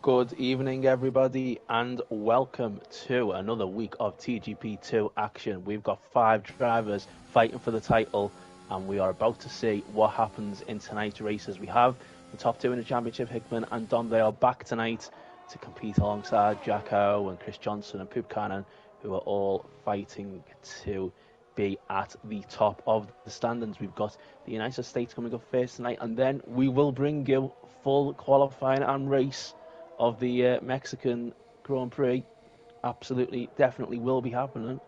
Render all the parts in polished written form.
Good evening, everybody, and welcome to another week of TGP2 action. We've got five drivers fighting for the title, and we are about to see what happens in tonight's races. We have the top two in the championship, Hickman and Dom. They are back tonight to compete alongside Jacko and Chris Johnson and Poop Cannon, who are all fighting to be at the top of the standings. We've got the United States coming up first tonight, and then we will bring you full qualifying and race of the Mexican Grand Prix. Absolutely, definitely will be happening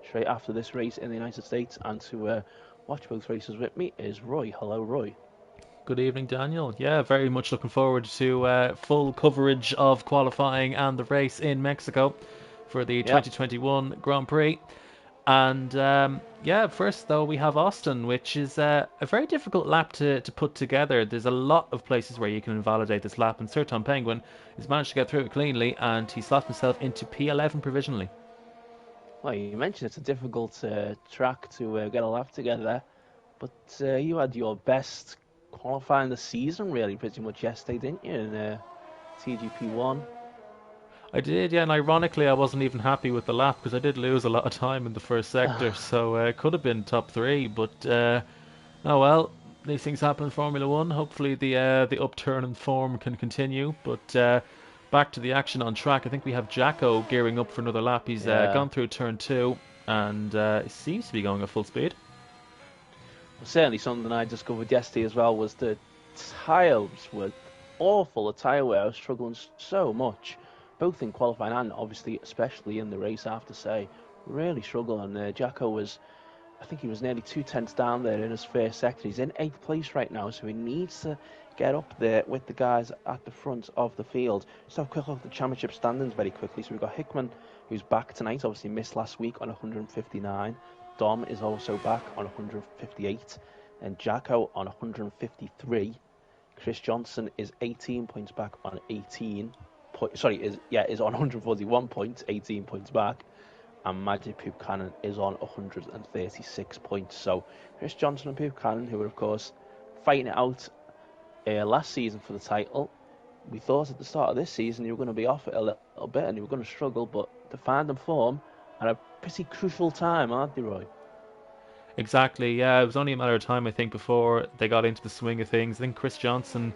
straight after this race in the United States. And to watch both races with me is Roy. Hello, Roy. Good evening, Daniel. Yeah, very much looking forward to full coverage of qualifying and the race in Mexico for the Yeah, 2021 Grand Prix. And yeah, first though, we have Austin, which is a very difficult lap to put together. There's a lot of places where you can invalidate this lap, and Sertan Penguin has managed to get through it cleanly, and he slots himself into P11 provisionally. well, you mentioned it's a difficult track to get a lap together, but you had your best qualifying the season, really, pretty much yesterday, didn't you, in TGP1? I did, yeah, and ironically, I wasn't even happy with the lap because I did lose a lot of time in the first sector, so it could have been top three, but oh well, these things happen in Formula One. Hopefully, the upturn in form can continue. But back to the action on track. I think we have Jacko gearing up for another lap. He's Yeah, gone through turn two and seems to be going at full speed. certainly something I discovered yesterday as well was the tyres were awful. The tyre wear I was struggling so much, both in qualifying and obviously especially in the race. I have to say, really struggling. Jacko was, I think he was nearly 2 tenths down there in his first sector. He's in eighth place right now, so he needs to get up there with the guys at the front of the field. Just have a quick look at the championship standings very quickly. So we've got Hickman, who's back tonight, obviously missed last week on 159. Dom is also back on 158, and Jacko on 153. Chris Johnson is 18 points back on 18. Is on 141 points, 18 points back, and Magic Poop Cannon is on 136 points. So Chris Johnson and Poop Cannon, who were of course fighting it out last season for the title, we thought at the start of this season you were going to be off it a little bit and you were going to struggle, but to find them form at a pretty crucial time, aren't they, Roy? Exactly. Yeah, it was only a matter of time, I think, before they got into the swing of things. I think Chris Johnson,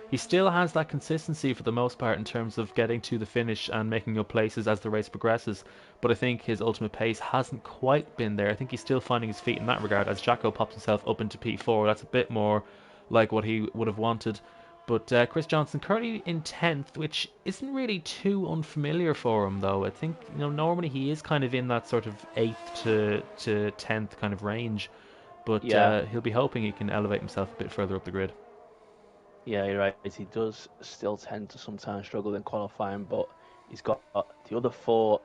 he still has that consistency for the most part in terms of getting to the finish and making up places as the race progresses. But I think his ultimate pace hasn't quite been there. I think he's still finding his feet in that regard. As Jacko pops himself up into P4, that's a bit more like what he would have wanted. But Chris Johnson currently in 10th, which isn't really too unfamiliar for him, though. I think, normally he is kind of in that sort of 8th to 10th kind of range. But Yeah, he'll be hoping he can elevate himself a bit further up the grid. yeah, you're right. He does still tend to sometimes struggle in qualifying, but he's got the other four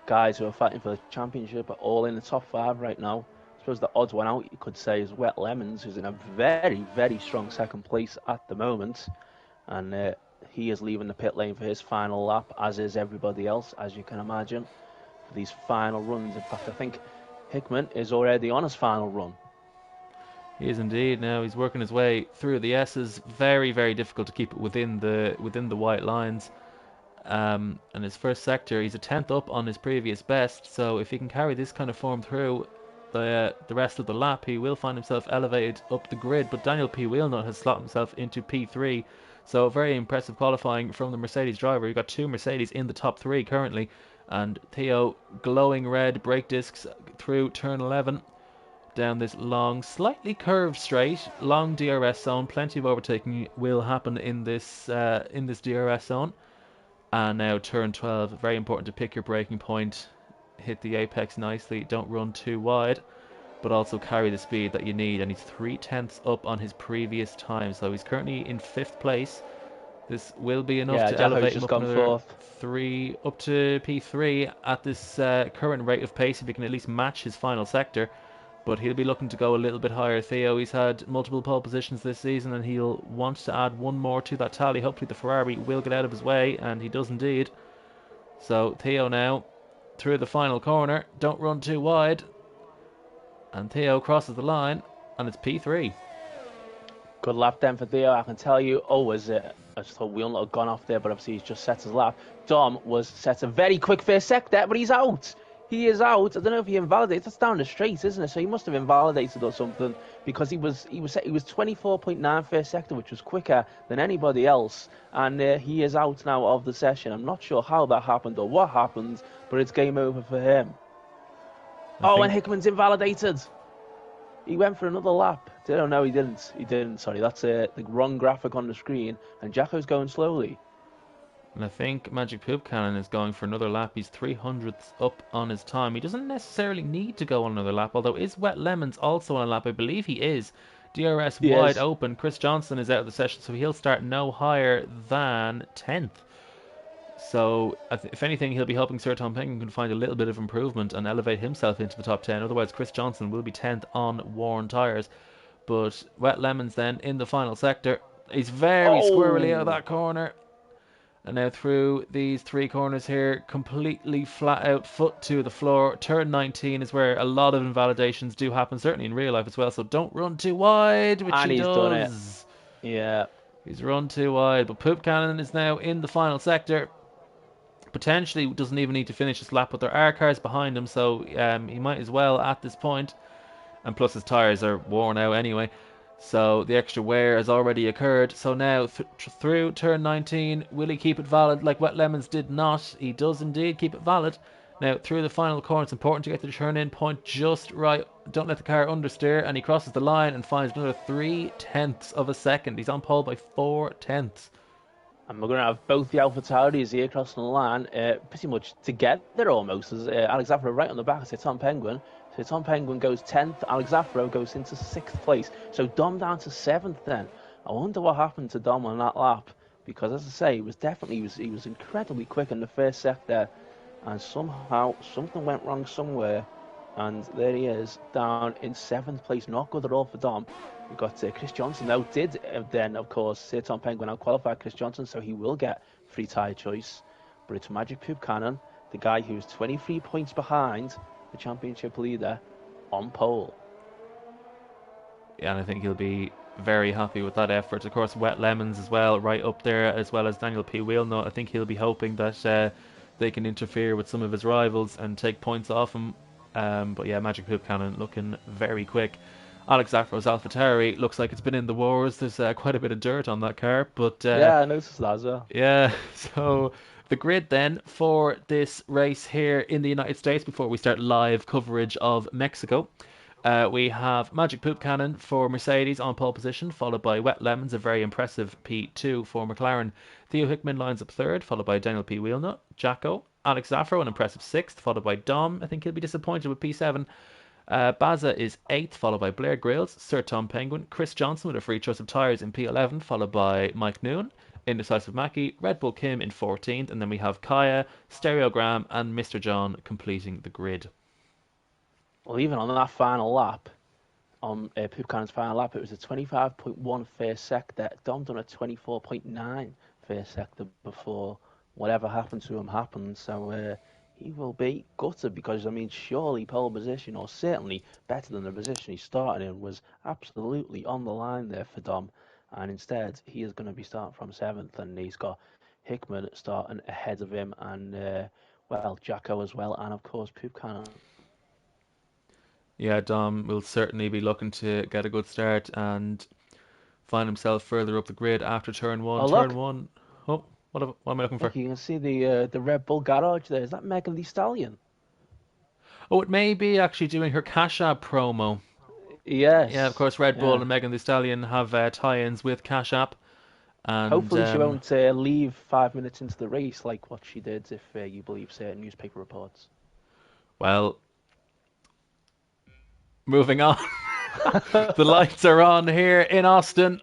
guys who are fighting for the championship are all in the top five right now. I suppose the odds one out, you could say, is Wet Lemons, who's in a very, very strong second place at the moment. And he is leaving the pit lane for his final lap, as is everybody else, as you can imagine, for these final runs. In fact, I think Hickman is already on his final run. He is indeed. Now he's working his way through the S's. Very, very difficult to keep it within the white lines. And his first sector, he's a tenth up on his previous best. So if he can carry this kind of form through the rest of the lap, he will find himself elevated up the grid. But Daniel P. Wheelnut has slotted himself into P3. So very impressive qualifying from the Mercedes driver. You've got two Mercedes in the top three currently. And Theo glowing red brake discs through turn 11 down this long, slightly curved straight, long DRS zone. Plenty of overtaking will happen in this DRS zone. And now turn 12, very important to pick your braking point, hit the apex nicely, don't run too wide, but also carry the speed that you need. And he's 3 tenths up on his previous time, so he's currently in fifth place. This will be enough Yeah, to Jacko's elevate him just up gone another fourth. three, up to P3 at this current rate of pace, if he can at least match his final sector. But he'll be looking to go a little bit higher. Theo, he's had multiple pole positions this season, and he'll want to add one more to that tally. Hopefully, the Ferrari will get out of his way, and he does indeed. So Theo now through the final corner. Don't run too wide. And Theo crosses the line, and it's P3. Good lap then for Theo. I can tell you, always I just thought Wheelnut had gone off there, but obviously he's just set his lap. Dom was set a very quick first sector, but he's out. He is out. I don't know if he invalidates. That's down the straight, isn't it? So he must have invalidated or something, because he was 24.9 first sector, which was quicker than anybody else, and he is out now of the session. I'm not sure how that happened or what happened, but it's game over for him. And Hickman's invalidated. He went for another lap. No, he didn't. He didn't. Sorry, that's the wrong graphic on the screen. And Jacko's going slowly. And I think Magic Poop Cannon is going for another lap. He's 300ths up on his time. He doesn't necessarily need to go on another lap, although is Wet Lemons also on a lap? I believe he is. DRS wide open. Chris Johnson is out of the session, so he'll start no higher than 10th. So, if anything, he'll be hoping Sir Tom Penguin can find a little bit of improvement and elevate himself into the top 10. Otherwise, Chris Johnson will be 10th on worn tyres. But Wet Lemons then in the final sector. He's very squirrely out of that corner. And now through these three corners here, completely flat out, foot to the floor. Turn 19 is where a lot of invalidations do happen, certainly in real life as well. So don't run too wide, which he does. Done it. Yeah. He's run too wide. But Poop Cannon is now in the final sector. Potentially doesn't even need to finish his lap, but there are cars behind him, so he might as well at this point. And plus his tyres are worn out anyway. So the extra wear has already occurred. So now through turn 19, will he keep it valid like Wet Lemons did not? He does indeed keep it valid. Now through the final corner, it's important to get to the turn-in point just right. Don't let the car understeer, and he crosses the line and finds another 3/10 of a second. He's on pole by 4/10. And we're going to have both the Alpha Tauris here crossing the line, pretty much together almost. As Alex Afro right on the back of Tom Penguin. So Tom Penguin goes 10th, Alex Afro goes into 6th place. So Dom down to 7th then. I wonder what happened to Dom on that lap, because as I say, he was incredibly quick in the first sector, and somehow something went wrong somewhere, and there he is down in 7th place. Not good at all for Dom. We've got Chris Johnson now did then of course Tom Penguin out qualified Chris Johnson, so he will get free tyre choice, but it's Magic Poop Cannon, the guy who's 23 points behind the championship leader, on pole. Yeah, and I think he'll be very happy with that effort. Of course, Wet Lemons as well, right up there, as well as Daniel P. Wheelnut. I think he'll be hoping that they can interfere with some of his rivals and take points off him. But yeah, Magic Poop Cannon looking very quick. Alex Afro's AlphaTauri looks like it's been in the wars. There's quite a bit of dirt on that car, but yeah, I noticed that as well. Yeah, so the grid then for this race here in the United States before we start live coverage of Mexico. We have Magic Poop Cannon for Mercedes on pole position, followed by Wet Lemons, a very impressive P2 for McLaren. Theo Hickman lines up third, followed by Daniel P. Wheelnut. Jacko, Alex Afro, an impressive sixth, followed by Dom. I think he'll be disappointed with P7. Baza is 8th, followed by Blair Grills, Sir Tom Penguin, Chris Johnson with a free choice of tyres in P11, followed by Mike Noon, Indecisive Mackie, Red Bull Kim in 14th, and then we have Kaya, Stereogram, and Mr. John completing the grid. Well, even on that final lap, on Poop Cannon's final lap, it was a 25.1 first sector. Dom done a 24.9 first sector before whatever happened to him happened, so he will be gutted, because, I mean, surely pole position, or certainly better than the position he started in, was absolutely on the line there for Dom. And instead, he is going to be starting from 7th, and he's got Hickman starting ahead of him, and, well, Jacko as well, and, of course, Poop Cannon. Yeah, Dom will certainly be looking to get a good start and find himself further up the grid after turn 1. Oh, turn look. 1. Oh. What am I looking for? Look, you can see the Red Bull garage there. Is that Megan Thee Stallion? Oh, it may be actually doing her Cash App promo. Yes. Yeah, of course, Red Bull and Megan Thee Stallion have tie-ins with Cash App. And hopefully she won't leave 5 minutes into the race like what she did, if you believe certain newspaper reports. Well, moving on. The lights are on here in Austin.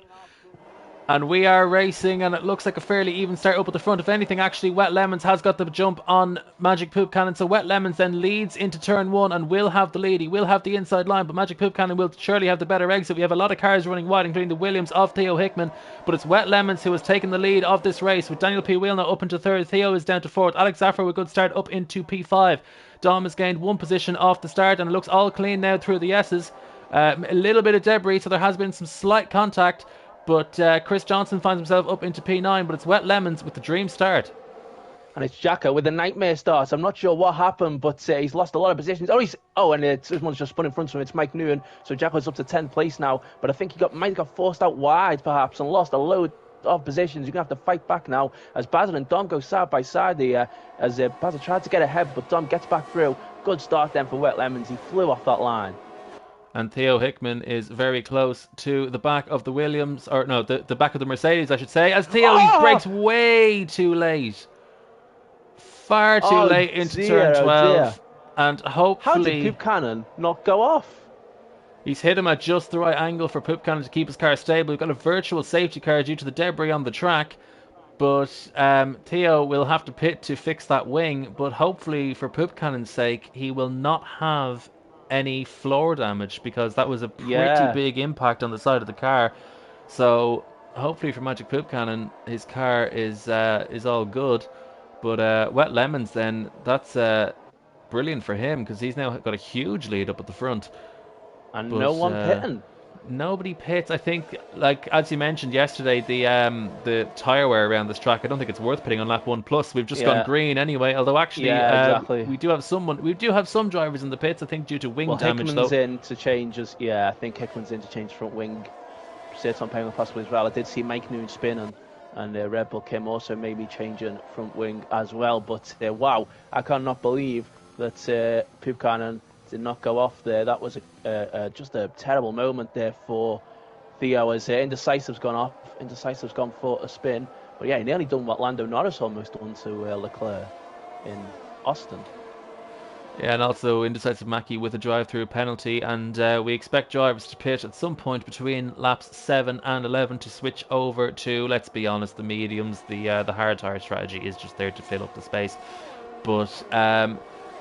And we are racing, and it looks like a fairly even start up at the front. If anything, actually, Wet Lemons has got the jump on Magic Poop Cannon. So Wet Lemons then leads into turn 1 and will have the lead. He will have the inside line, but Magic Poop Cannon will surely have the better exit. We have a lot of cars running wide, including the Williams of Theo Hickman. But it's Wet Lemons who has taken the lead of this race, with Daniel P. Wheelnut up into 3rd. Theo is down to 4th. Alex Afro, a good start, up into P5. Dom has gained 1 position off the start, and it looks all clean now through the S's. A little bit of debris, so there has been some slight contact. But Chris Johnson finds himself up into P9, but it's Wet Lemons with the dream start. And it's Jacko with a nightmare start. I'm not sure what happened, but he's lost a lot of positions. And someone's just spun in front of him. It's Mike Newton. So Jacko's up to 10th place now. But I think might have got forced out wide, perhaps, and lost a load of positions. You're going to have to fight back now as Basil and Dom go side by side here. As Basil tried to get ahead, but Dom gets back through. Good start then for Wet Lemons. He flew off that line. And Theo Hickman is very close to the back of the Williams, or no, the back of the Mercedes, I should say. As Theo, he brakes way too late. Far too late into turn 12. And hopefully... How did Poop Cannon not go off? He's hit him at just the right angle for Poop Cannon to keep his car stable. We've got a virtual safety car due to the debris on the track. But Theo will have to pit to fix that wing. But hopefully, for Poop Cannon's sake, he will not have any floor damage, because that was a pretty big impact on the side of the car. So hopefully for Magic Poop Cannon, his car is all good. But Wet Lemons, then, that's brilliant for him, because he's now got a huge lead up at the front. And no one pitting. Nobody pits. I think, like as you mentioned yesterday, the tyre wear around this track, I don't think it's worth pitting on lap 1. Plus, we've just gone green anyway. Although actually, exactly. we do have some drivers in the pits. I think due to wing damage. Hickman's in to change I think Hickman's in to change front wing. Sits on paying possibly as well. I did see Mike Noon spin and Red Bull Kim also maybe changing front wing as well. But wow, I cannot believe that Poop Cannon did not go off there. That was just a terrible moment there for Theo, as Indecisive's gone off. Indecisive's gone for a spin. But yeah, he nearly done what Lando Norris almost done to Leclerc in Austin. Yeah, and also Indecisive Mackie with a drive-through penalty, and we expect drivers to pit at some point between laps 7 and 11 to switch over to, let's be honest, the mediums. The hard tyre strategy is just there to fill up the space. But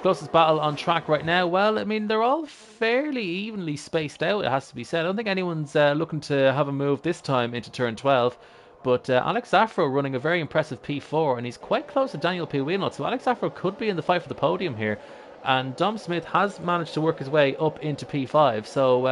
closest battle on track right now, well, I mean, they're all fairly evenly spaced out, it has to be said. I don't think anyone's looking to have a move this time into turn 12. But Alex Afro running a very impressive P4, and he's quite close to Daniel P. Wheelnut, so Alex Afro could be in the fight for the podium here. And Dom Smith has managed to work his way up into P5, so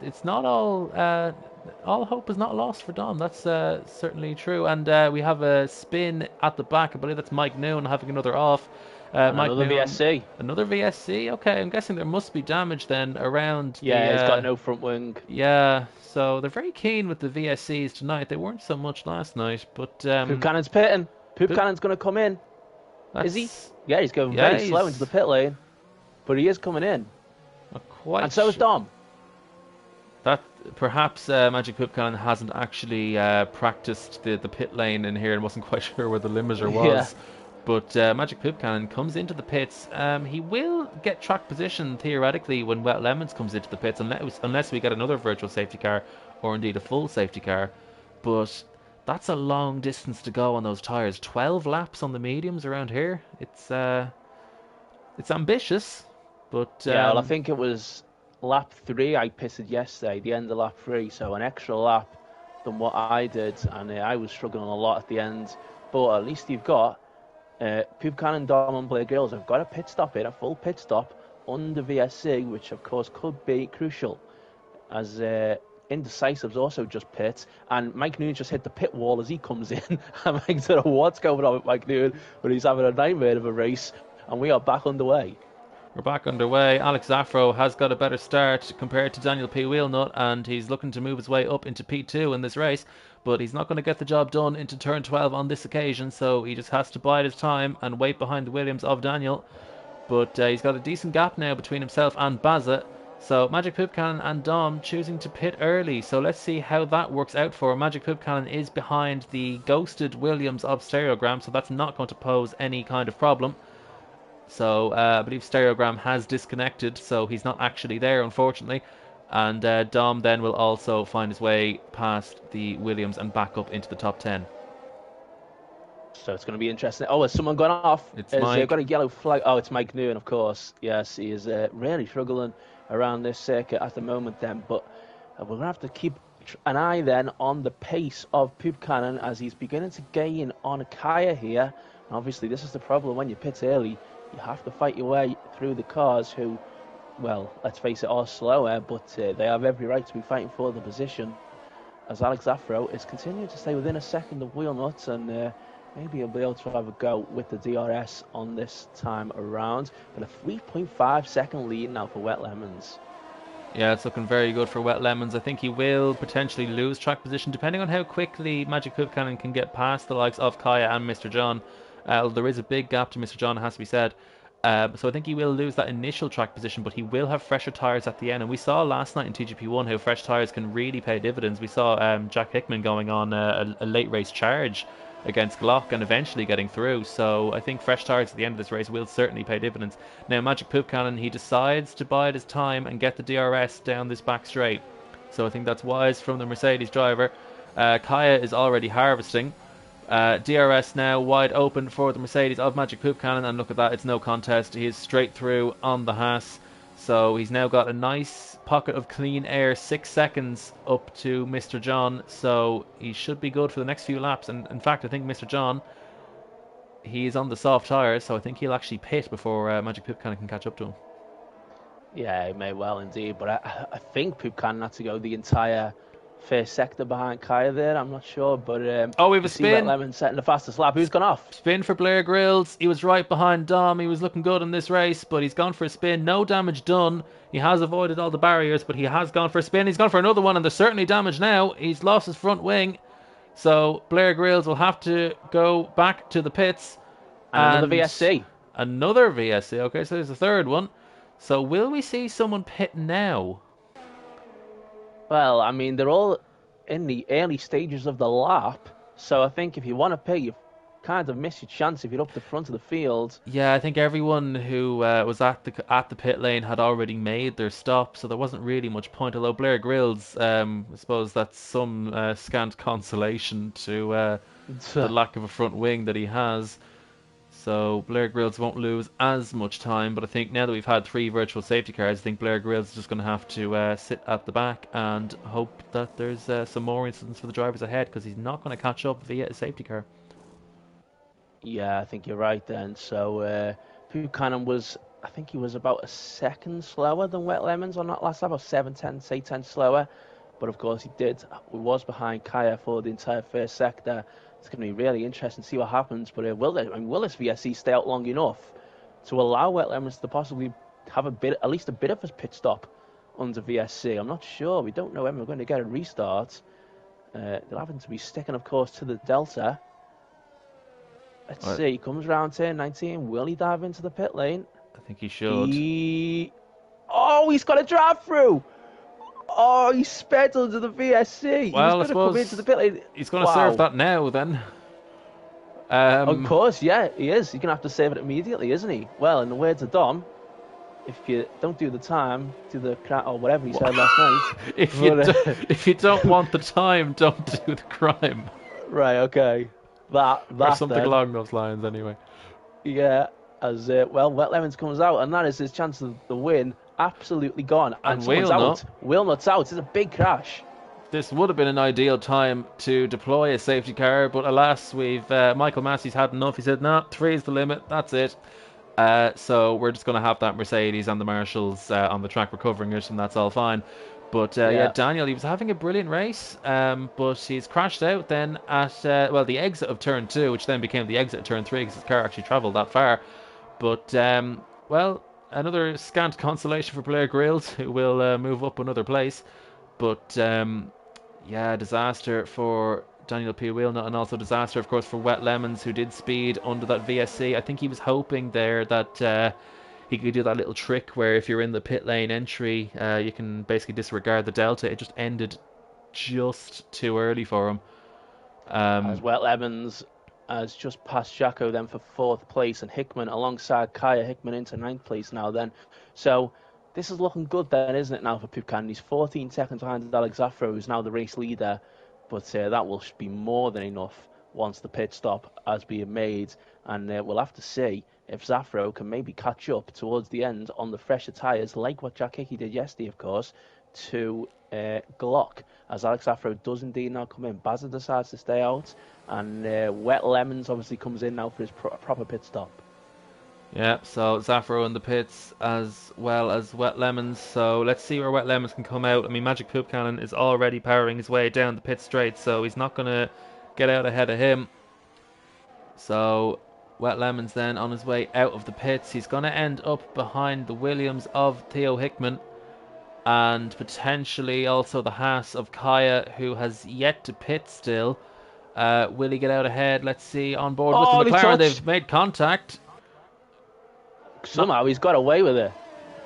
it's not all hope is not lost for Dom. That's certainly true. And we have a spin at the back. I believe that's Mike Noon having another off. Another VSC. Another VSC. Okay, I'm guessing there must be damage then around. Yeah, he's got no front wing. Yeah, so they're very keen with the VSCs tonight. They weren't so much last night, but Poop Cannon's pitting. Poop Cannon's going to come in. Is he? Yeah, he's going very slow into the pit lane. But he is coming in. And so is Dom. That perhaps Magic Poop Cannon hasn't actually practiced the pit lane in here and wasn't quite sure where the limiter was. Yeah. But Magic Poop Cannon comes into the pits. He will get track position theoretically when Wet Lemons comes into the pits, unless we get another virtual safety car or indeed a full safety car. But that's a long distance to go on those tyres. 12 laps on the mediums around here. It's ambitious. But yeah, well, I think it was lap 3 I pitted yesterday, the end of lap 3, so an extra lap than what I did, and I was struggling a lot at the end. But at least you've got Poop Cannon, Dom and Blair Girls have got a pit stop here, a full pit stop under VSC, which of course could be crucial, as Indecisive's also just pit, and Mike Noon just hit the pit wall as he comes in. And I don't know what's going on with Mike Noon, but he's having a nightmare of a race, and we are back underway. We're back underway. Alex Afro has got a better start compared to Daniel P. Wheelnut, and he's looking to move his way up into P2 in this race, but he's not going to get the job done into turn 12 on this occasion, so he just has to bide his time and wait behind the Williams of Daniel. But he's got a decent gap now between himself and Bazza, so Magic Poop Cannon and Dom choosing to pit early, so let's see how that works out for him. Magic Poop Cannon is behind the ghosted Williams of Stereogram, so that's not going to pose any kind of problem. So I believe Stereogram has disconnected, so he's not actually there, unfortunately. And Dom then will also find his way past the Williams and back up into the top 10. So it's going to be interesting. Oh, has someone gone off? It's Mike. Got a yellow flag. Oh, it's Mike Noon, of course. Yes, he is really struggling around this circuit at the moment then. But we're going to have to keep an eye then on the pace of Poop Cannon as he's beginning to gain on Kaya here. And obviously, this is the problem when you pit early. You have to fight your way through the cars who, well, let's face it, are slower, but they have every right to be fighting for the position. as Alex Afro is continuing to stay within a second of wheel nuts, and maybe he'll be able to have a go with the DRS on this time around. But a 3.5 second lead now for Wet Lemons. Yeah, it's looking very good for Wet Lemons. I think he will potentially lose track position depending on how quickly Magic Poop Cannon can get past the likes of Kaya and Mr. John. There is a big gap to Mr. John, it has to be said. So I think he will lose that initial track position, but he will have fresher tyres at the end. And we saw last night in TGP1 how fresh tyres can really pay dividends. We saw Jack Hickman going on a late race charge against Glock and eventually getting through. So I think fresh tyres at the end of this race will certainly pay dividends. Now Magic Poop Cannon, he decides to bide his time and get the DRS down this back straight. So I think that's wise from the Mercedes driver. Kaya is already harvesting. DRS now wide open for the Mercedes of Magic Poop Cannon, and look at that, it's no contest. He is straight through on the Haas. So he's now got a nice pocket of clean air, 6 seconds up to Mr. John. So he should be good for the next few laps. And in fact, I think Mr. John, he's on the soft tyres, so I think he'll actually pit before Magic Poop Cannon can catch up to him. Yeah, he may well indeed, but I think Poop Cannon had to go the entire first sector behind Kaya there. I'm not sure, but we have a spin. Wet Lemon setting the fastest lap. Who's gone off? Spin for Blair Grills. He was right behind Dom. He was looking good in this race, but he's gone for a spin. No damage done. He has avoided all the barriers, but he has gone for a spin. He's gone for another one, and there's certainly damage now. He's lost his front wing, so Blair Grills will have to go back to the pits. And another VSC. Another VSC. Okay, so there's a third one. So will we see someone pit now? Well, I mean, they're all in the early stages of the lap, so I think if you want to pit, you've kind of missed your chance if you're up the front of the field. Yeah, I think everyone who was at the pit lane had already made their stop, so there wasn't really much point. Although Blair Grills, I suppose that's some scant consolation to the lack of a front wing that he has. So Blair Grills won't lose as much time, but I think now that we've had 3 virtual safety cars, I think Blair Grills is just going to have to sit at the back and hope that there's some more incidents for the drivers ahead, because he's not going to catch up via a safety car. Yeah, I think you're right then. So Poop Cannon was, I think he was about a second slower than Wet Lemons on that last lap, or 8 tenths slower. But of course he was behind Kaya for the entire first sector. It's going to be really interesting to see what happens. But will this VSC stay out long enough to allow Wet Lemons to possibly have at least a bit of a pit stop under VSC? I'm not sure. We don't know when we're going to get a restart. They'll happen to be sticking, of course, to the Delta. Let's see. He comes around turn 19. Will he dive into the pit lane? I think he should. He's got a drive through. Oh, he sped under the VSC. Well, he's going to come into the pit lane. He's going to serve that now, then. Of course, yeah, he is. He's going to have to save it immediately, isn't he? Well, in the words of Dom, if you don't do the time, do the crime, or whatever he said last night. if you don't want the time, don't do the crime. Right, okay. That or something along those lines, anyway. Yeah, as Wet Lemons comes out, and that is his chance of the win absolutely gone. And Wheelnut's out. It's a big crash. This would have been an ideal time to deploy a safety car, but alas, Michael Massey's had enough. He said, "No, 3 is the limit. That's it." So we're just going to have that Mercedes and the Marshalls on the track recovering it, and that's all fine. But Daniel, he was having a brilliant race, but he's crashed out then at the exit of turn 2, which then became the exit of turn 3 because his car actually travelled that far. But another scant consolation for Blair Grills, who will move up another place. But disaster for Daniel P. Wheelnut, and also disaster, of course, for Wet Lemons, who did speed under that VSC. I think he was hoping there that he could do that little trick where if you're in the pit lane entry, you can basically disregard the Delta. It just ended just too early for him. As Wet Lemons has just passed Jacko then for 4th place, and Hickman alongside Kaya. Hickman into 9th place now then. So this is looking good then, isn't it, now for Poop Cannon? He's 14 seconds behind Alex Afro, who's now the race leader. But that will be more than enough once the pit stop has been made. And we'll have to see if Zafro can maybe catch up towards the end on the fresher tyres, like what Jack Hickey did yesterday, of course, to Glock. As Alex Afro does indeed now come in. Bazza decides to stay out. And Wet Lemons obviously comes in now for his proper pit stop. Yeah, so Zafro in the pits as well as Wet Lemons. So let's see where Wet Lemons can come out. I mean, Magic Poop Cannon is already powering his way down the pit straight, so he's not going to get out ahead of him. So Wet Lemons then on his way out of the pits. He's going to end up behind the Williams of Theo Hickman and potentially also the Haas of Kaya, who has yet to pit still. Will he get out ahead? Let's see. On board with the McLaren, they've made contact. Somehow he's got away with it.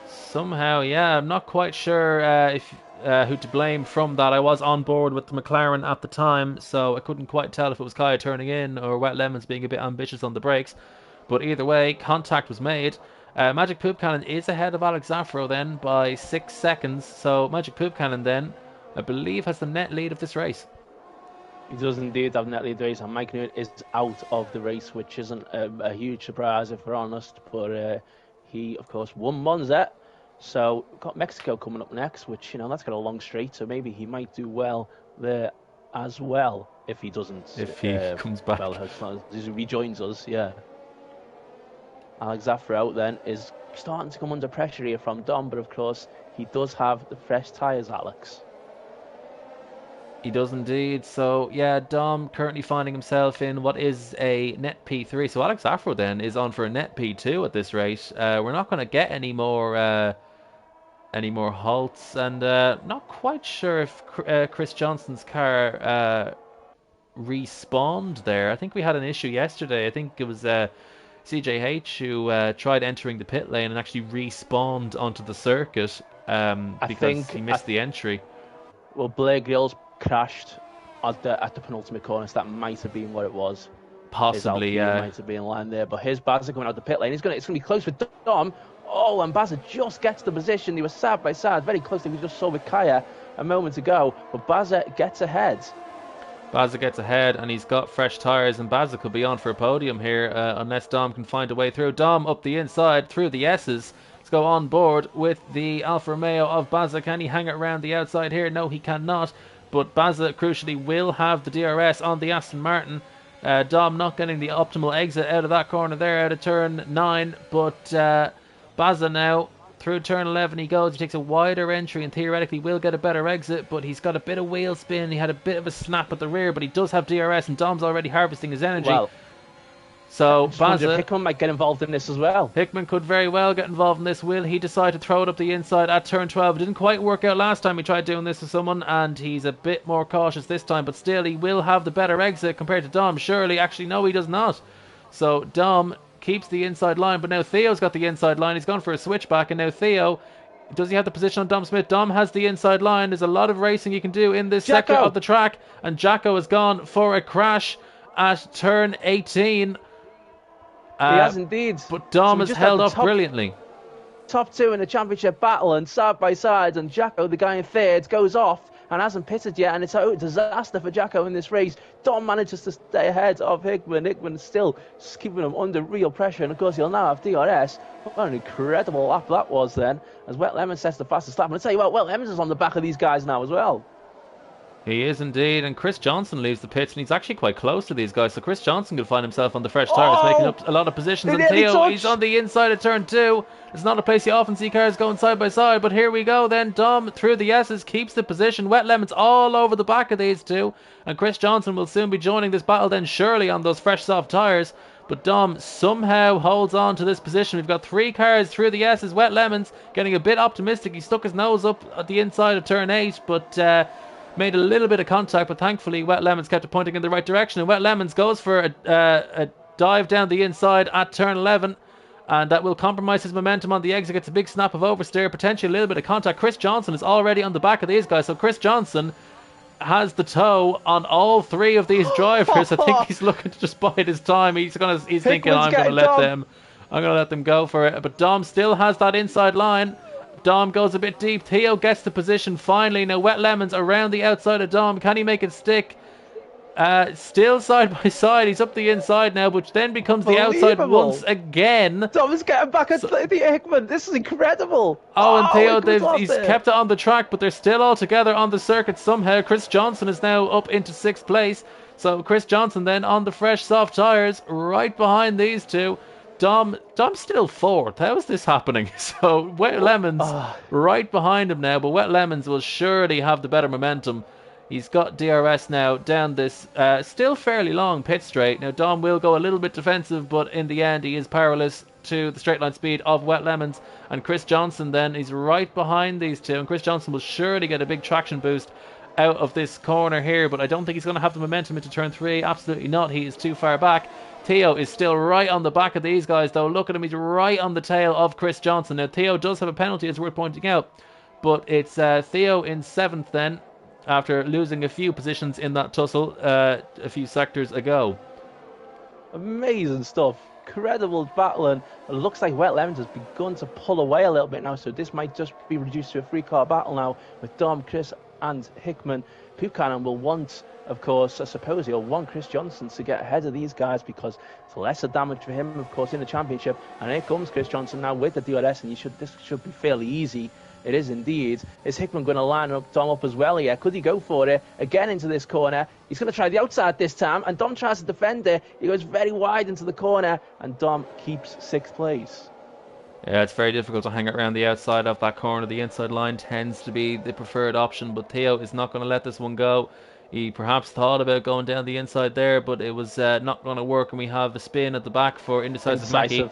Somehow, yeah. I'm not quite sure if who to blame from that. I was on board with the McLaren at the time, so I couldn't quite tell if it was Kaya turning in or Wet Lemons being a bit ambitious on the brakes. But either way, contact was made. Magic Poop Cannon is ahead of Alex Zafro then by 6 seconds. So Magic Poop Cannon then, I believe, has the net lead of this race. He does indeed have net lead race, and Mike Newton is out of the race, which isn't a huge surprise if we're honest. But he, of course, won Monza, so we've got Mexico coming up next, which that's got a long straight, so maybe he might do well there as well if he doesn't. If he comes back, he rejoins us, yeah. Alex Zafra out then is starting to come under pressure here from Dom, but of course he does have the fresh tyres, Alex. He does indeed. So, yeah, Dom currently finding himself in what is a net P3. So Alex Zafro then is on for a net P2 at this rate. We're not going to get any more halts, and not quite sure if Chris Johnson's car respawned there. I think we had an issue yesterday. I think it was CJH who tried entering the pit lane and actually respawned onto the circuit because he missed the entry. Well, Blair Grills crashed at the penultimate corner, so that might have been what it was. Possibly, yeah. Might have been in line there, but here's Bazza coming out the pit lane. It's going to be close with Dom. Oh, and Bazza just gets the position. They were side by side, very close to we just saw with Kaya a moment ago, but Bazza gets ahead. Bazza gets ahead, and he's got fresh tyres, and Bazza could be on for a podium here unless Dom can find a way through. Dom up the inside through the S's. Let's go on board with the Alfa Romeo of Bazza. Can he hang it around the outside here? No, he cannot. But Bazza, crucially, will have the DRS on the Aston Martin. Dom not getting the optimal exit out of that corner there, out of turn 9. But Bazza now, through turn 11 he goes. He takes a wider entry and theoretically will get a better exit. But he's got a bit of wheel spin. He had a bit of a snap at the rear, but he does have DRS, and Dom's already harvesting his energy. Well, so Bazza, Hickman might get involved in this as well. Hickman could very well get involved in this. Will he decide to throw it up the inside at turn 12? It didn't quite work out last time he tried doing this with someone, and he's a bit more cautious this time, but still he will have the better exit compared to Dom. Surely, actually no, he does not. So Dom keeps the inside line, but now Theo's got the inside line. He's gone for a switchback, and now Theo, does he have the position on Dom Smith? Dom has the inside line. There's a lot of racing you can do in this sector of the track, and Jacko has gone for a crash at turn 18. He has indeed. But Dom has held up brilliantly. Top two in the championship battle, and side by side, and Jacko, the guy in third, goes off and hasn't pitted yet, and it's a disaster for Jacko in this race. Dom manages to stay ahead of Hickman. Hickman still keeping him under real pressure, and of course he'll now have DRS. What an incredible lap that was then, as Wet Lemons sets the fastest lap. And I tell you what, Wet Lemons is on the back of these guys now as well. He is indeed, and Chris Johnson leaves the pits, and he's actually quite close to these guys, so Chris Johnson could find himself on the fresh tyres, making up a lot of positions, and Theo, he's on the inside of turn 2. It's not a place you often see cars going side by side, but here we go then. Dom, through the S's, keeps the position. Wet Lemons all over the back of these two, and Chris Johnson will soon be joining this battle then, surely on those fresh soft tyres. But Dom somehow holds on to this position. We've got 3 cars through the S's. Wet Lemons getting a bit optimistic. He stuck his nose up at the inside of turn 8, but made a little bit of contact, but thankfully Wet Lemons kept it pointing in the right direction, and Wet Lemons goes for a dive down the inside at turn 11, and that will compromise his momentum on the exit. Gets a big snap of oversteer, potentially a little bit of contact. Chris Johnson is already on the back of these guys, so Chris Johnson has the toe on all 3 of these drivers. I think he's looking to just bide his time. He's thinking, I'm going to let them go for it. But Dom still has that inside line. Dom goes a bit deep. Theo gets the position finally. Now Wet Lemons around the outside of Dom. Can he make it stick? Still side by side. He's up the inside now, which then becomes the outside once again. Dom is getting back at the Hickman. This is incredible. And Theo, he's kept it on the track, but they're still all together on the circuit somehow. Chris Johnson is now up into 6th place. So Chris Johnson then on the fresh soft tyres right behind these two. Dom's still fourth. How is this happening? So Wet Well, Lemons right behind him now, but Wet Lemons will surely have the better momentum. He's got DRS now down this still fairly long pit straight. Now Dom will go a little bit defensive, but in the end he is powerless to the straight line speed of Wet Lemons. And Chris Johnson then is right behind these two, and Chris Johnson will surely get a big traction boost out of this corner here, but I don't think he's going to have the momentum into turn 3. Absolutely not. He is too far back. Theo is still right on the back of these guys, though. Look at him. He's right on the tail of Chris Johnson. Now, Theo does have a penalty, it's worth pointing out, but it's Theo in 7th then, after losing a few positions in that tussle a few sectors ago. amazing stuff. Incredible battling. It looks like Wet Lemons has begun to pull away a little bit now, so this might just be reduced to a 3-car battle now with Dom, Chris and Hickman. Buchanan will want, of course, I suppose he'll want Chris Johnson to get ahead of these guys because it's lesser damage for him, of course, in the championship. And here comes Chris Johnson now with the DRS, and this should be fairly easy. It is indeed. Is Hickman going to line up Dom up as well here? Could he go for it again into this corner? He's going to try the outside this time, and Dom tries to defend it. He goes very wide into the corner, and Dom keeps 6th place. Yeah, it's very difficult to hang around the outside of that corner. The inside line tends to be the preferred option, but Theo is not going to let this one go. He perhaps thought about going down the inside there, but it was not going to work, and we have a spin at the back for Indecisive Mackie.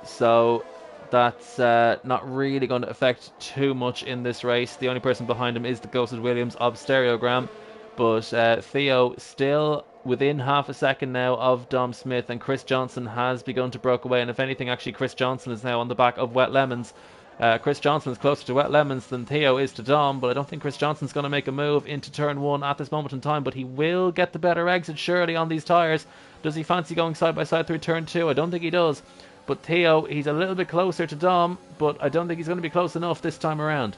So that's not really going to affect too much in this race. The only person behind him is the Ghosted Williams of Stereogram, but Theo still within half a second now of Dom Smith, and Chris Johnson has begun to break away, and if anything, actually Chris Johnson is now on the back of Wet Lemons. Chris Johnson is closer to Wet Lemons than Theo is to Dom, but I don't think Chris Johnson's going to make a move into turn 1 at this moment in time, but he will get the better exit surely on these tyres. Does he fancy going side by side through turn 2? I don't think he does. But Theo, he's a little bit closer to Dom, but I don't think he's going to be close enough this time around.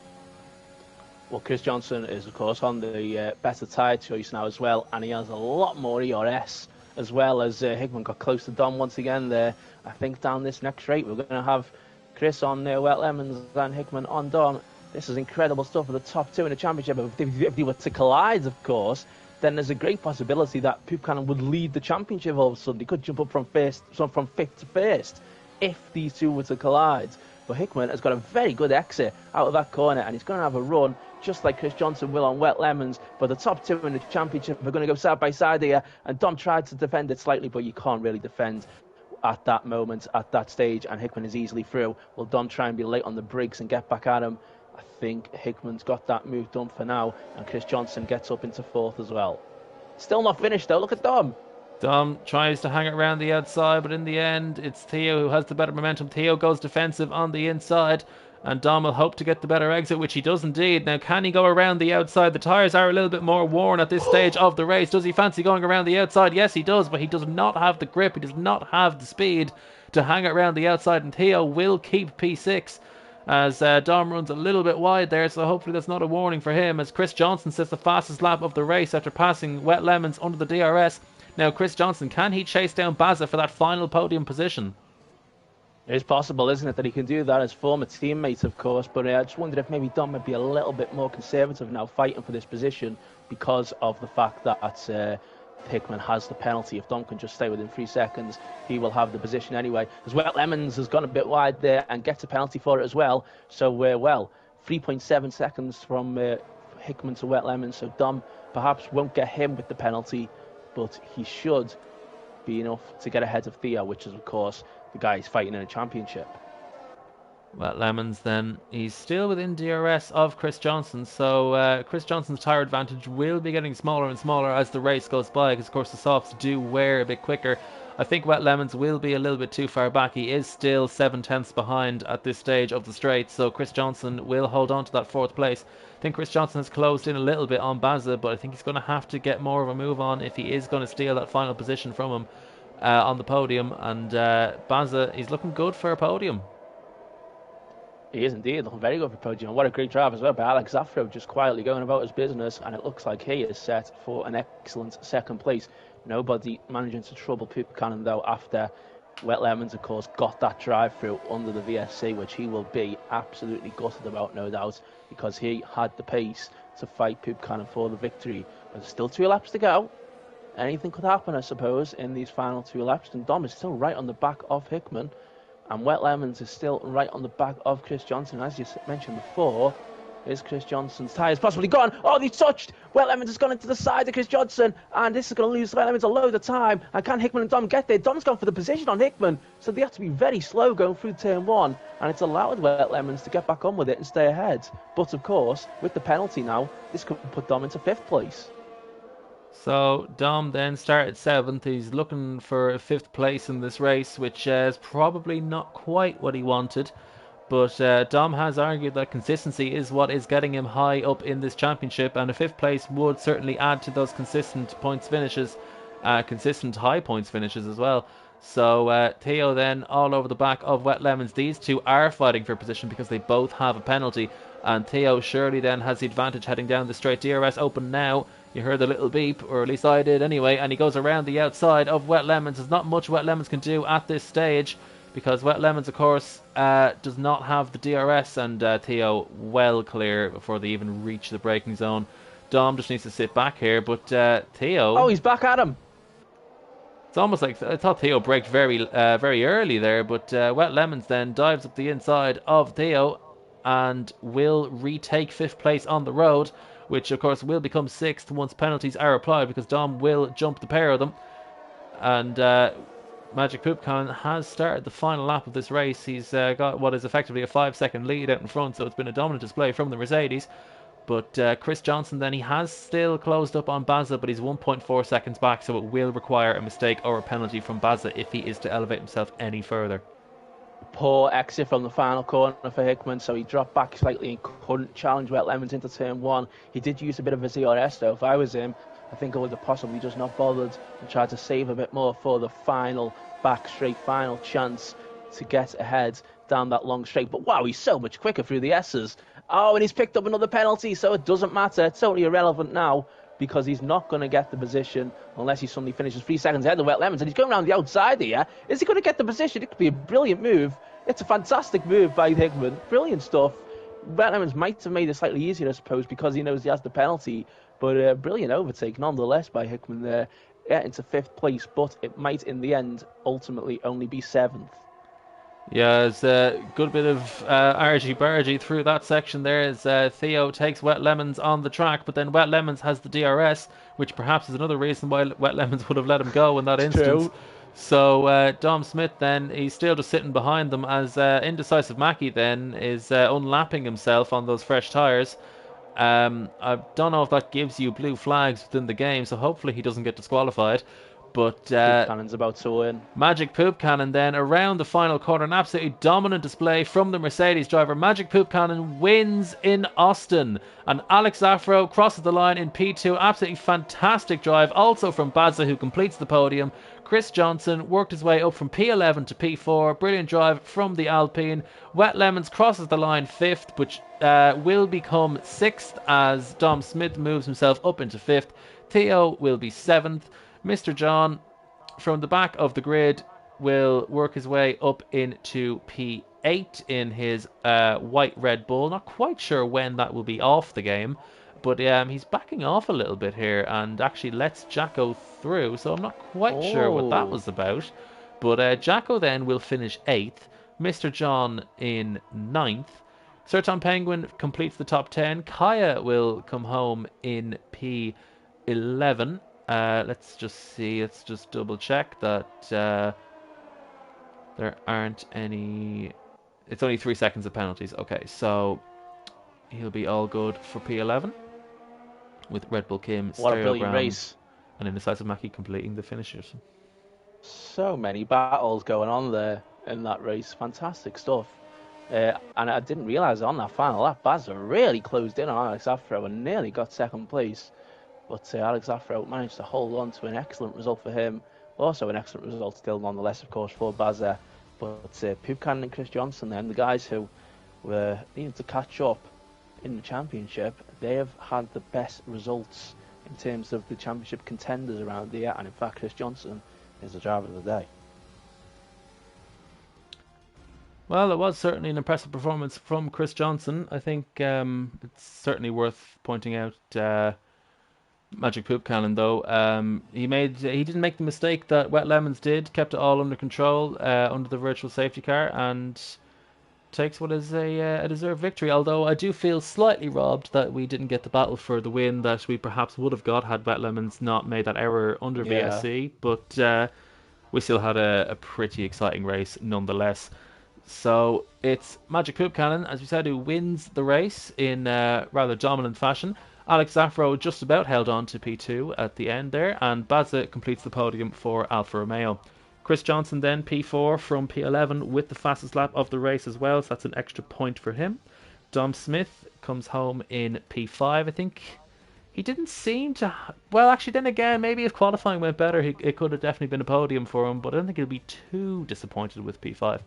Well, Chris Johnson is, of course, on the better tyre choice now as well, and he has a lot more ERS, as well as Hickman got close to Dom once again there. I think down this next straight, we're going to have Chris on Wet Lemons and Hickman on Dom. This is incredible stuff for the top 2 in the championship. If they were to collide, of course, then there's a great possibility that Buchanan would lead the championship all of a sudden. He could jump up from 5th to 1st if these two were to collide. But Hickman has got a very good exit out of that corner, and he's going to have a run just like Chris Johnson will on Wet Lemons. But the top 2 in the championship are going to go side by side here, and Dom tried to defend it slightly, but you can't really defend at that moment, at that stage, and Hickman is easily through. Will Dom try and be late on the brakes and get back at him? I think Hickman's got that move done for now, and Chris Johnson gets up into 4th as well. Still not finished though, look at Dom. Dom tries to hang it around the outside, but in the end, it's Theo who has the better momentum. Theo goes defensive on the inside, and Dom will hope to get the better exit, which he does indeed. Now, can he go around the outside? The tyres are a little bit more worn at this stage of the race. Does he fancy going around the outside? Yes, he does, but he does not have the grip. He does not have the speed to hang it around the outside, and Theo will keep P6 as Dom runs a little bit wide there, so hopefully that's not a warning for him, as Chris Johnson sets the fastest lap of the race after passing Wet Lemons under the DRS. Now, Chris Johnson, can he chase down Baza for that final podium position? It's possible, isn't it, that he can do that as former teammates, of course, but I just wondered if maybe Dom might be a little bit more conservative now fighting for this position because of the fact that Hickman has the penalty. If Dom can just stay within 3 seconds, he will have the position anyway. As well, Lemons has gone a bit wide there and gets a penalty for it as well. So we're, 3.7 seconds from Hickman to Wet Lemons, so Dom perhaps won't get him with the penalty, but he should be enough to get ahead of Theo, which is, of course, the guy he's fighting in a championship. Wet Lemons then, he's still within DRS of Chris Johnson, so Chris Johnson's tyre advantage will be getting smaller and smaller as the race goes by, because of course the softs do wear a bit quicker. I think Wet Lemons will be a little bit too far back. He is still 7/10 behind at this stage of the straight, so Chris Johnson will hold on to that 4th place. I think Chris Johnson has closed in a little bit on Baza, but I think he's going to have to get more of a move on if he is going to steal that final position from him on the podium, and Baza is looking good for a podium. He is indeed looking very good for podium. And what a great drive as well by Alex Zafro, just quietly going about his business, and it looks like he is set for an excellent 2nd place. Nobody managing to trouble Buchanan though after Wet Lemons, of course, got that drive through under the VSC, which he will be absolutely gutted about, no doubt, because he had the pace to fight Buchanan for the victory. There's still 2 laps to go. anything could happen, I suppose, in these final 2 laps. And Dom is still right on the back of Hickman, and Wet Lemons is still right on the back of Chris Johnson. As you mentioned before, is Chris Johnson's tyres possibly gone? Oh, they touched! Wet Lemons has gone into the side of Chris Johnson, and this is going to lose Wet Lemons a load of time. And can Hickman and Dom get there? Dom's gone for the position on Hickman, so they have to be very slow going through turn 1, and it's allowed Wet Lemons to get back on with it and stay ahead. But of course, with the penalty now, this could put Dom into 5th place. So Dom then started 7th. He's looking for 5th place in this race, which is probably not quite what he wanted. But Dom has argued that consistency is what is getting him high up in this championship, and a 5th place would certainly add to those consistent points finishes, consistent high points finishes as well. So Theo then all over the back of Wet Lemons. These two are fighting for position because they both have a penalty, and Theo surely then has the advantage heading down the straight. DRS open now. You heard the little beep, or at least I did anyway, and he goes around the outside of Wet Lemons. There's not much Wet Lemons can do at this stage, because Wet Lemons, of course, does not have the DRS, and Theo well clear before they even reach the braking zone. Dom just needs to sit back here, but Theo... Oh, he's back at him! It's almost like... I thought Theo braked very early there, but Wet Lemons then dives up the inside of Theo and will retake 5th place on the road, which, of course, will become 6th once penalties are applied, because Dom will jump the pair of them. And... Magic Poop Cannon has started the final lap of this race. He's got what is effectively a 5-second lead out in front, so it's been a dominant display from the Mercedes. But Chris Johnson then, he has still closed up on Baza, but he's 1.4 seconds back, so it will require a mistake or a penalty from Baza if he is to elevate himself any further. Poor exit from the final corner for Hickman, so he dropped back slightly and couldn't challenge Wet Lemons into turn 1. He did use a bit of a ZRS though. If I was him, I think I would have possibly just not bothered and tried to save a bit more for the final back straight, final chance to get ahead down that long straight. But wow, he's so much quicker through the S's. Oh, and he's picked up another penalty, so it doesn't matter. It's totally irrelevant now, because he's not going to get the position unless he suddenly finishes 3 seconds ahead of Wet Lemons, and he's going around the outside here. Is he going to get the position? It could be a brilliant move. It's a fantastic move by Hickman. Brilliant stuff. Wet Lemons might have made it slightly easier, I suppose, because he knows he has the penalty. But a brilliant overtake nonetheless by Hickman there, into 5th place, but it might in the end ultimately only be 7th. Yeah, it's a good bit of argy-bargy through that section there as Theo takes Wet Lemons on the track, but then Wet Lemons has the DRS, which perhaps is another reason why Wet Lemons would have let him go in that instance. True. So Dom Smith then, he's still just sitting behind them as Indecisive Mackie then is unlapping himself on those fresh tyres. I don't know if that gives you blue flags within the game, so hopefully he doesn't get disqualified. But Poop Cannon's about to win. Magic Poop Cannon then around the final corner, an absolutely dominant display from the Mercedes driver. Magic Poop Cannon wins in Austin, and Alex Afro crosses the line in P2. Absolutely fantastic drive, also from Baza, who completes the podium. Chris Johnson worked his way up from P11 to P4. Brilliant drive from the Alpine. Wet Lemons crosses the line 5th, which will become 6th as Dom Smith moves himself up into 5th. Theo will be 7th. Mr. John, from the back of the grid, will work his way up into P8 in his white Red Bull. Not quite sure when that will be off the game, but he's backing off a little bit here and actually lets Jacko through, so I'm not quite sure what that was about. But Jacko then will finish 8th, Mr. John in 9th. Sir Tom Penguin completes the top 10. Kaya will come home in P11. Let's just see, let's just double check that there aren't any... It's only 3 seconds of penalties. Okay, so he'll be all good for P11 with Red Bull Kim, What a brilliant race. And Indecisive Mackie completing the finishers. So many battles going on there in that race. Fantastic stuff. And I didn't realise on that final lap, Baza really closed in on Alex Afro and nearly got 2nd place. But Alex Afro managed to hold on to an excellent result for him. Also an excellent result still nonetheless, of course, for Baza. But Poop Cannon and Chris Johnson then, the guys who were needing to catch up in the championship, they have had the best results in terms of the championship contenders around here. And in fact, Chris Johnson is the driver of the day. Well, it was certainly an impressive performance from Chris Johnson. I think it's certainly worth pointing out Magic Poop Cannon, though, he didn't make the mistake that Wet Lemons did. Kept it all under control under the virtual safety car and takes what is a deserved victory. Although I do feel slightly robbed that we didn't get the battle for the win that we perhaps would have got had Wet Lemons not made that error under Yeah. VSC. But we still had a pretty exciting race nonetheless. So it's Magic Poop Cannon, as we said, who wins the race in rather dominant fashion. Alex Zaffro just about held on to P2 at the end there, and Bazza completes the podium for Alfa Romeo. Chris Johnson then P4 from P11 with the fastest lap of the race as well, so that's an extra point for him. Dom Smith comes home in P5, I think. He didn't seem to. Well, actually, then again, maybe if qualifying went better, it could have definitely been a podium for him, but I don't think he'll be too disappointed with P5.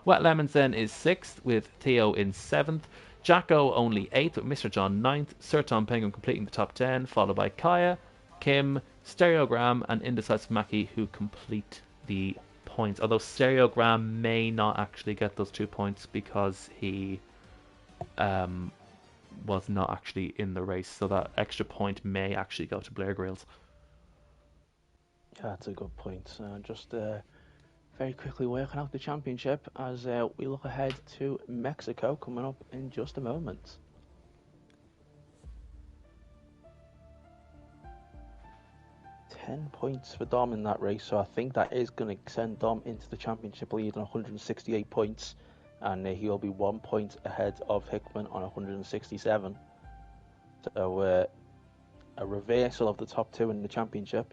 Wet Lemons then is 6th with Theo in 7th. Jacko only 8th with Mr. John 9th. Sir Tom Penguin completing the top 10, followed by Kaya, Kim, Stereogram, and Indecisive Mackie who complete the points. Although Stereogram may not actually get those 2 points because he was not actually in the race, so that extra point may actually go to Blair Grills. Yeah, that's a good point. Just very quickly working out the championship as we look ahead to Mexico coming up in just a moment. £10 for Dom in that race, so I think that is going to send Dom into the championship lead on 168 points, and he'll be 1 point ahead of Hickman on 167. So a reversal of the top two in the championship.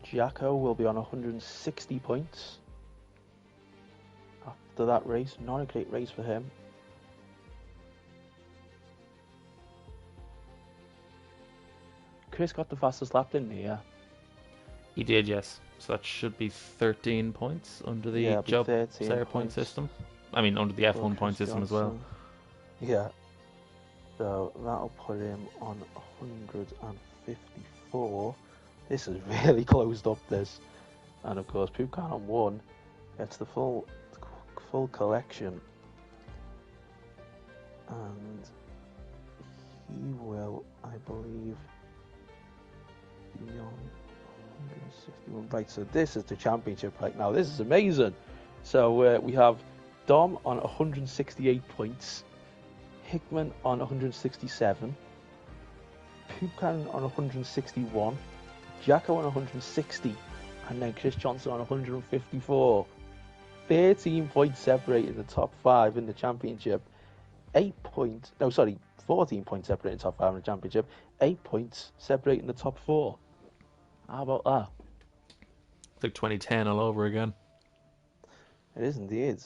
Jacko will be on 160 points after that race. Not a great race for him. Chris got the fastest lap, didn't he? Yeah. He did, yes. So that should be 13 points under the Job Sayer point system. I mean, under the F1 point system as well. Yeah. So that'll put him on 154. This is really closed up, this. And of course, Poop Cannon 1 gets the full collection. And he will, I believe, be on 161. Right, so this is the championship right now. This is amazing. So we have Dom on 168 points, Hickman on 167, Poop Cannon on 161, Jacko on 160, and then Chris Johnson on 154. 13 points separating the top 5 in the championship. 14 points separating the top 5 in the championship. 8 points separating the top 4. How about that? It's like 2010 all over again. It is indeed.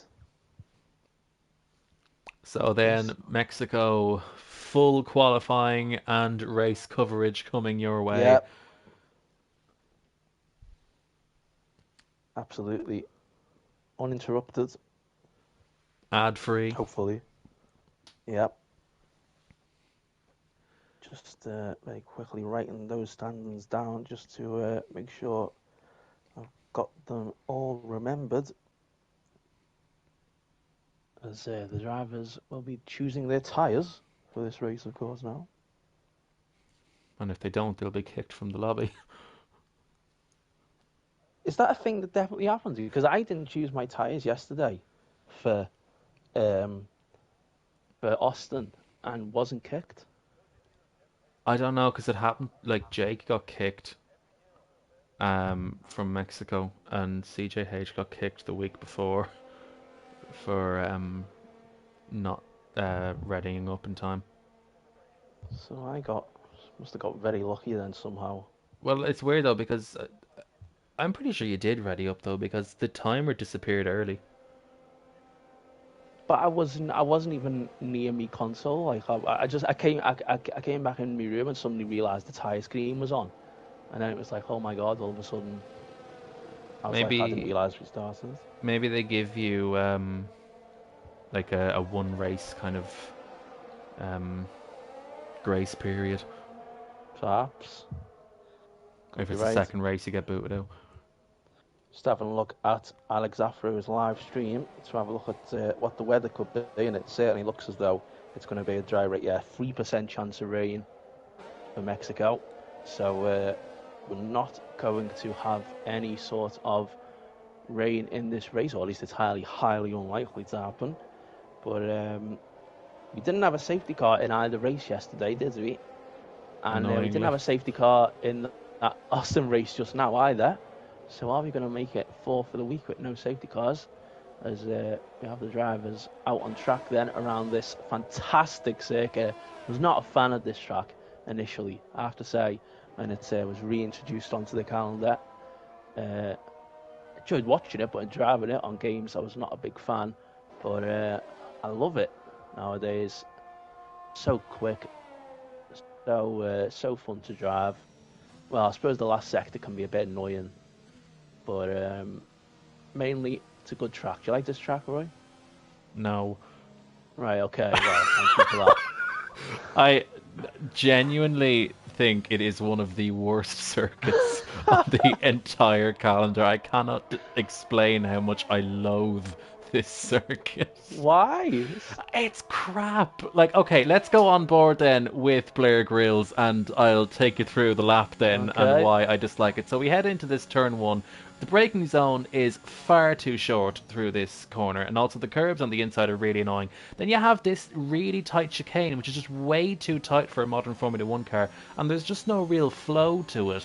So then Mexico, full qualifying and race coverage coming your way. Yep. Absolutely uninterrupted. Ad-free. Hopefully. Yep. Just very quickly writing those standings down just to make sure I've got them all remembered. As the drivers will be choosing their tyres for this race, of course, now. And if they don't, they'll be kicked from the lobby. Is that a thing that definitely happens? Because I didn't choose my tyres yesterday for Austin and wasn't kicked. I don't know, because it happened, like Jake got kicked from Mexico and CJH got kicked the week before for not readying up in time. So I must have got very lucky then somehow. Well, it's weird though, because I'm pretty sure you did ready up though, because the timer disappeared early. But I wasn't even near me console. Like I came back in my room and suddenly realised the tyre screen was on, and then it was like, oh my god! All of a sudden, I was like, I didn't Maybe realise we started. maybe they give you like a one race kind of um, grace period. Perhaps. Could If be it's the right. second race, you get booted out. Just having a look at Alex Afro's live stream to have a look at what the weather could be, and it certainly looks as though it's going to be a dry rate. Yeah, 3% chance of rain for Mexico. So we're not going to have any sort of rain in this race, or at least it's highly unlikely to happen. But we didn't have a safety car in either race yesterday, did we? And we didn't Annoyingly. have a safety car in that Austin race just now either. So are we going to make it fourth for the week with no safety cars? As we have the drivers out on track then around this fantastic circuit. I was not a fan of this track initially, I have to say, when it was reintroduced onto the calendar. Uh, enjoyed watching it, but driving it on games I was not a big fan. But I love it nowadays. So quick, so fun to drive. Well, I suppose the last sector can be a bit annoying, but mainly it's a good track. Do you like this track, Roy? No. Right, okay, well, thank you for that. I genuinely think it is one of the worst circuits on the entire calendar. I cannot explain how much I loathe this circuit. Why? It's crap. Like, okay, let's go on board then with Blair Grills, and I'll take you through the lap then and Okay. why I dislike it. So we head into this turn one. The braking zone is far too short through this corner, and also the curbs on the inside are really annoying. Then you have this really tight chicane, which is just way too tight for a modern Formula One car, and there's just no real flow to it.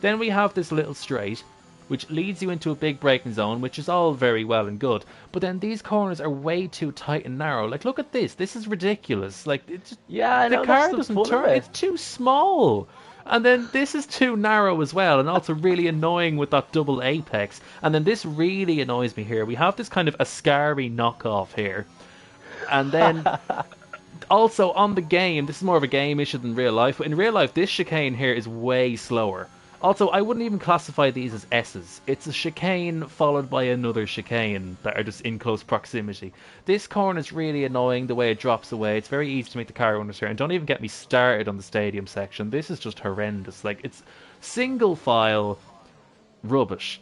Then we have this little straight, which leads you into a big braking zone, which is all very well and good. But then these corners are way too tight and narrow. Like, look at this. This is ridiculous. Like, Yeah, I the know, that's car the doesn't fun of turn. it. It's too small. And then this is too narrow as well, and also really annoying with that double apex. And then this really annoys me here. We have this kind of Ascari knockoff here. And then also on the game, this is more of a game issue than real life, but in real life, this chicane here is way slower. Also, I wouldn't even classify these as S's. It's a chicane followed by another chicane that are just in close proximity. This corner is really annoying the way it drops away. It's very easy to make the car understeer. And don't even get me started on the stadium section. This is just horrendous. Like, it's single file rubbish.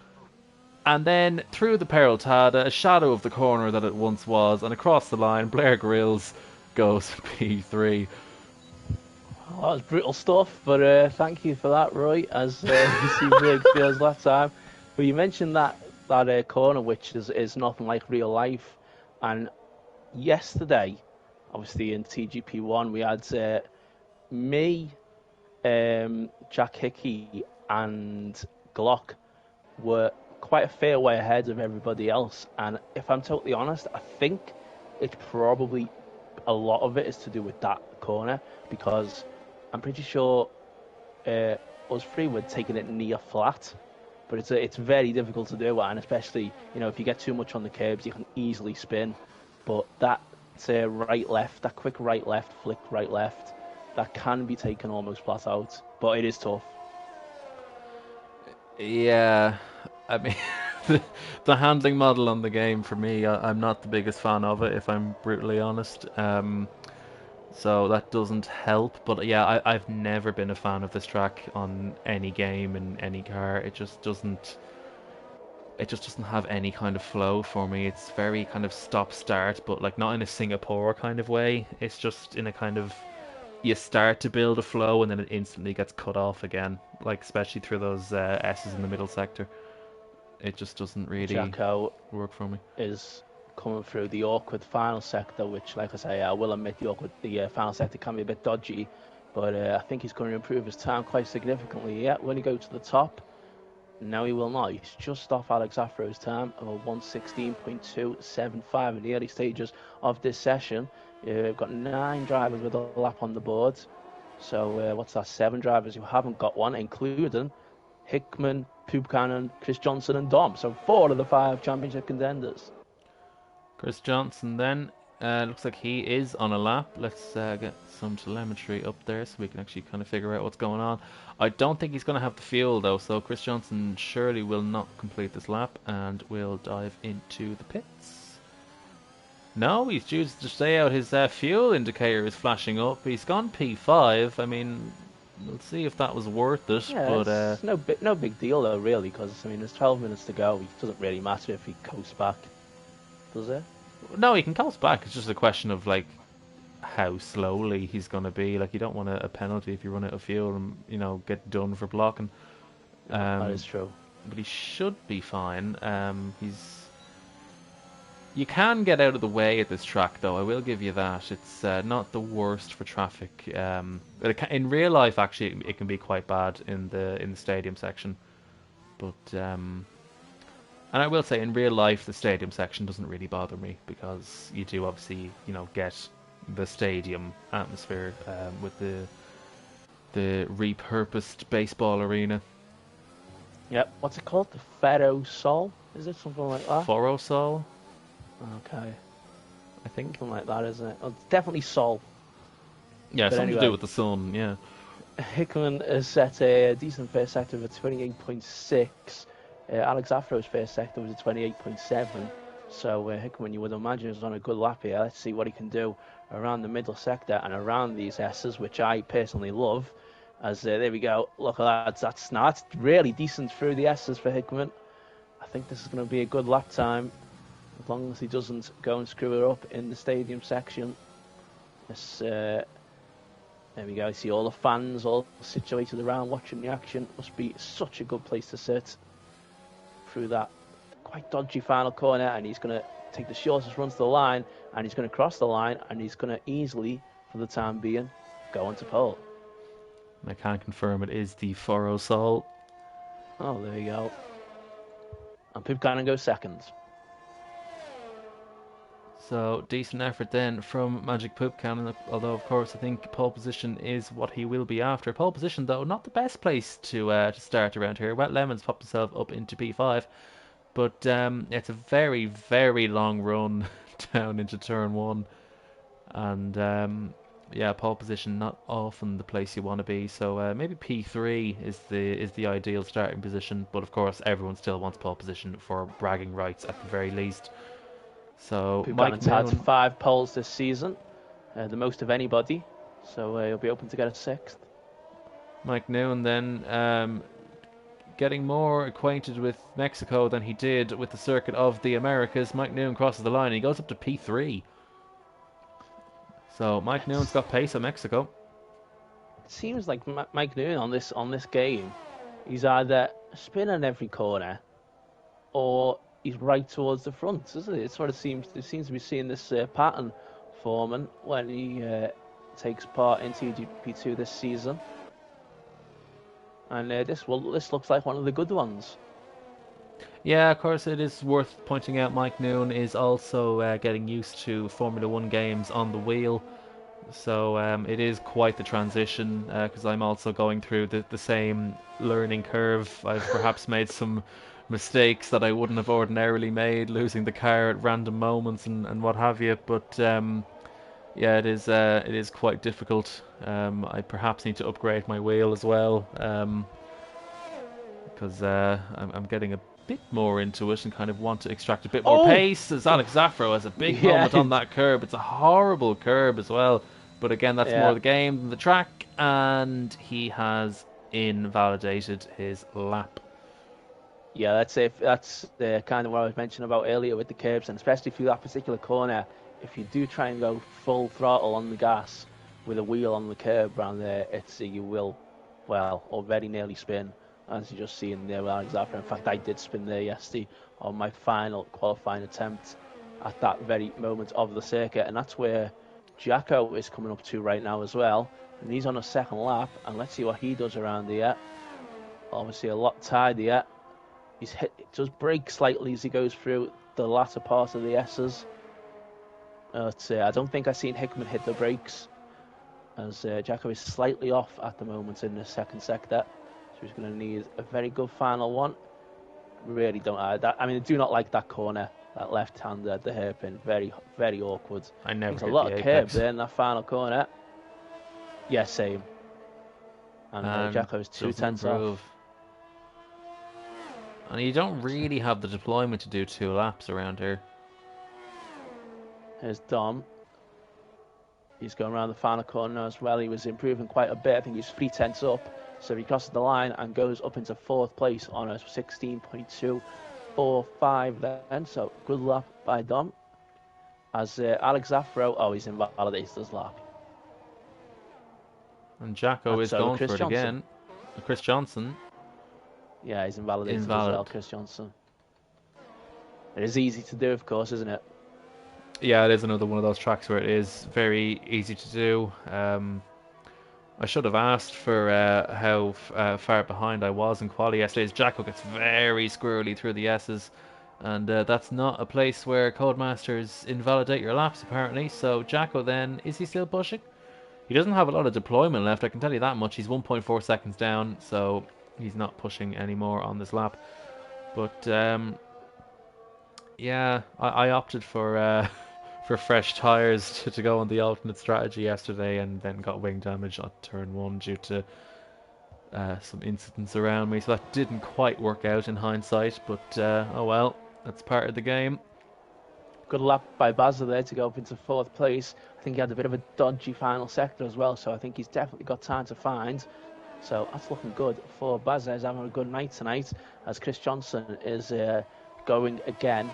And then through the Peraltada, a shadow of the corner that it once was, and across the line, Blair Grills goes P3. Oh, that was brutal stuff, but thank you for that, Roy, as you see Brig feels last time. But you mentioned that corner, which is nothing like real life. And yesterday, obviously in TGP1, we had me, Jack Hickey, and Glock were quite a fair way ahead of everybody else. And if I'm totally honest, I think it's probably a lot of it is to do with that corner because I'm pretty sure us three were taking it near flat, but it's very difficult to do, and especially if you get too much on the curbs, you can easily spin. But that right left, that quick right left, flick right left, that can be taken almost flat out, but it is tough. Yeah, I mean, the handling model on the game for me, I'm not the biggest fan of it, if I'm brutally honest. So that doesn't help. But yeah, I've never been a fan of this track on any game in any car. It just doesn't. It just doesn't have any kind of flow for me. It's very kind of stop start, but like not in a Singapore kind of way. It's just in a kind of you start to build a flow and then it instantly gets cut off again. Like especially through those S's in the middle sector. It just doesn't really Jacko work for me. is coming through the awkward final sector, which, like I say, I will admit the final sector can be a bit dodgy, but I think he's going to improve his time quite significantly. Yeah, when he go to the top, no, he will not. He's just off Alex Afro's time of a 1:16.275 in the early stages of this session. We've got 9 drivers with a lap on the board. So what's that? 7 drivers who haven't got one, including Hickman, Poop Cannon, Chris Johnson, and Dom. So 4 of the 5 championship contenders. Chris Johnson then Looks like he is on a lap. Let's get some telemetry up there so we can actually kind of figure out what's going on. I don't think he's going to have the fuel though, so Chris Johnson surely will not complete this lap and will dive into the pits. No, he's due to stay out. His fuel indicator is flashing up. He's gone P5. I mean, we'll see if that was worth it. Yeah, but it's no big deal though, really, because I mean, there's 12 minutes to go. It doesn't really matter if he coasts back, does it? no, he can coast back. It's just a question of like how slowly he's going to be. Like, you don't want a penalty if you run out of fuel and get done for blocking. That is true. But he should be fine. You can get out of the way at this track, though. I will give you that. It's not the worst for traffic. In real life, actually, it can be quite bad in the stadium section. But and I will say, in real life, the stadium section doesn't really bother me because you do obviously, get the stadium atmosphere with the repurposed baseball arena. Yep. What's it called? The Ferro Sol? Is it something like that? Forosol, Okay. I think. Something like that, isn't it? Well, it's definitely Sol. Yeah, But something to anyway. do with the sun. Yeah. Hickman has set a decent first sector of a 28.6. Alex Afro's first sector was a 28.7. So Hickman, you would imagine, is on a good lap here. Let's see what he can do around the middle sector and around these S's, which I personally love. As there we go. Look at that. That's really decent through the S's for Hickman. I think this is going to be a good lap time, as long as he doesn't go and screw it up in the stadium section. This, there we go. I see all the fans all situated around watching the action. Must be such a good place to sit through that quite dodgy final corner, and he's going to take the shortest run to the line, and he's going to cross the line, and he's going to easily, for the time being, go into pole. I can confirm it is the Forosol. Oh, there you go. And Pip Cannon goes second. So, decent effort then from Magic Poop Cannon, although of course I think pole position is what he will be after. Pole position though, not the best place to start around here. Wet Lemons popped himself up into P5, but it's a very, very long run down into turn 1. And yeah, pole position not often the place you want to be. So maybe P3 is the ideal starting position, but of course everyone still wants pole position for bragging rights at the very least. So Pip Mike Cannon's had Noon, 5 poles this season, the most of anybody. So he'll be open to get a 6th. Mike Noon then getting more acquainted with Mexico than he did with the circuit of the Americas. Mike Noon crosses the line. He goes up to P3. So Mike Noon's got pace at Mexico. It seems like Mike Noon on this game, he's either spinning every corner, or he's right towards the front, isn't it? It seems to be seeing this pattern forming when he takes part in TGP2 this season, and this looks like one of the good ones. Yeah, of course, it is worth pointing out Mike Noon is also getting used to Formula One games on the wheel. So it is quite the transition, because I'm also going through the same learning curve. I've perhaps made some mistakes that I wouldn't have ordinarily made, losing the car at random moments and what have you. But yeah, it is quite difficult. I perhaps need to upgrade my wheel as well, because I'm getting a bit more into it and kind of want to extract a bit more pace. As Alex Zaffro has a big moment on that curb. It's a horrible curb as well. But again, that's more the game than the track, and he has invalidated his lap. Yeah, that's kind of what I was mentioning about earlier with the curbs, and especially through that particular corner. If you do try and go full throttle on the gas with a wheel on the curb around there, you will, already nearly spin, as you just seen there with Alex Zaffro. In fact, I did spin there yesterday on my final qualifying attempt at that very moment of the circuit, and that's where Jacko is coming up to right now as well, and he's on a second lap, and let's see what he does around here. Obviously a lot tidier. It does brake slightly as he goes through the latter part of the S's. I don't think I've seen Hickman hit the brakes, as Jacko is slightly off at the moment in the second sector, so he's going to need a very good final one. Really don't that. I mean, I do not like that corner That left-hander at the hairpin, very, very awkward. I never There's a hit lot the of curb apex. there in that final corner. Yeah, same. And Jacko's two doesn't tenths off. improve. And you don't really have the deployment to do 2 laps around here. Here's Dom. He's going around the final corner as well. He was improving quite a bit. I think he's 3 tenths up. So he crosses the line and goes up into 4th place on a 16.245 then. So good lap by Dom. As Alex Afro, he's invalidated his lap. And Jacko is going for it again. Chris Johnson. Yeah, he's invalidated as well, Chris Johnson. It is easy to do, of course, isn't it? Yeah, it is another one of those tracks where it is very easy to do. I should have asked for how far behind I was in quali yesterday. Jacko gets very squirrely through the S's, and that's not a place where Codemasters invalidate your laps, apparently. So Jacko then, is he still pushing? He doesn't have a lot of deployment left, I can tell you that much. He's 1.4 seconds down, so he's not pushing anymore on this lap. But yeah, I opted for fresh tyres to go on the alternate strategy yesterday, and then got wing damage on turn 1 due to some incidents around me, so that didn't quite work out in hindsight, but oh well, that's part of the game. Good lap by Bazza there to go up into 4th place. I think he had a bit of a dodgy final sector as well, so I think he's definitely got time to find. So that's looking good for Bazza. He's having a good night tonight, as Chris Johnson is going again.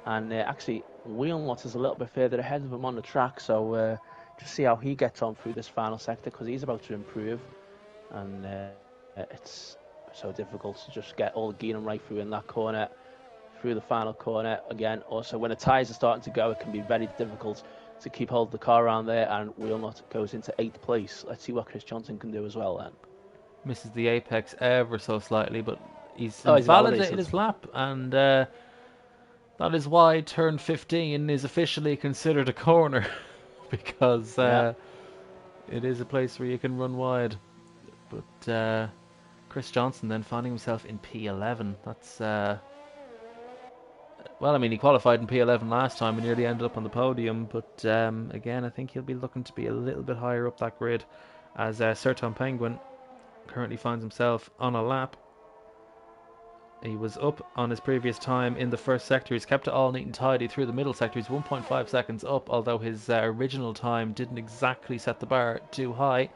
And actually, Wheelnut is a little bit further ahead of him on the track, so just see how he gets on through this final sector, because he's about to improve. And it's so difficult to just get all the gearing right through in that corner, through the final corner. Again, also when the tyres are starting to go, it can be very difficult to keep hold of the car around there, and Wheelnut goes into 8th place. Let's see what Chris Johnson can do as well then. Misses the apex ever so slightly, but he's invalidated his lap, and that is why turn 15 is officially considered a corner, because it is a place where you can run wide. But Chris Johnson then finding himself in P11. That's well, I mean, he qualified in P11 last time and nearly ended up on the podium, but again, I think he'll be looking to be a little bit higher up that grid, as Serton Penguin currently finds himself on a lap. He was up on his previous time in the first sector. He's kept it all neat and tidy through the middle sector. He's 1.5 seconds up, although his original time didn't exactly set the bar too high.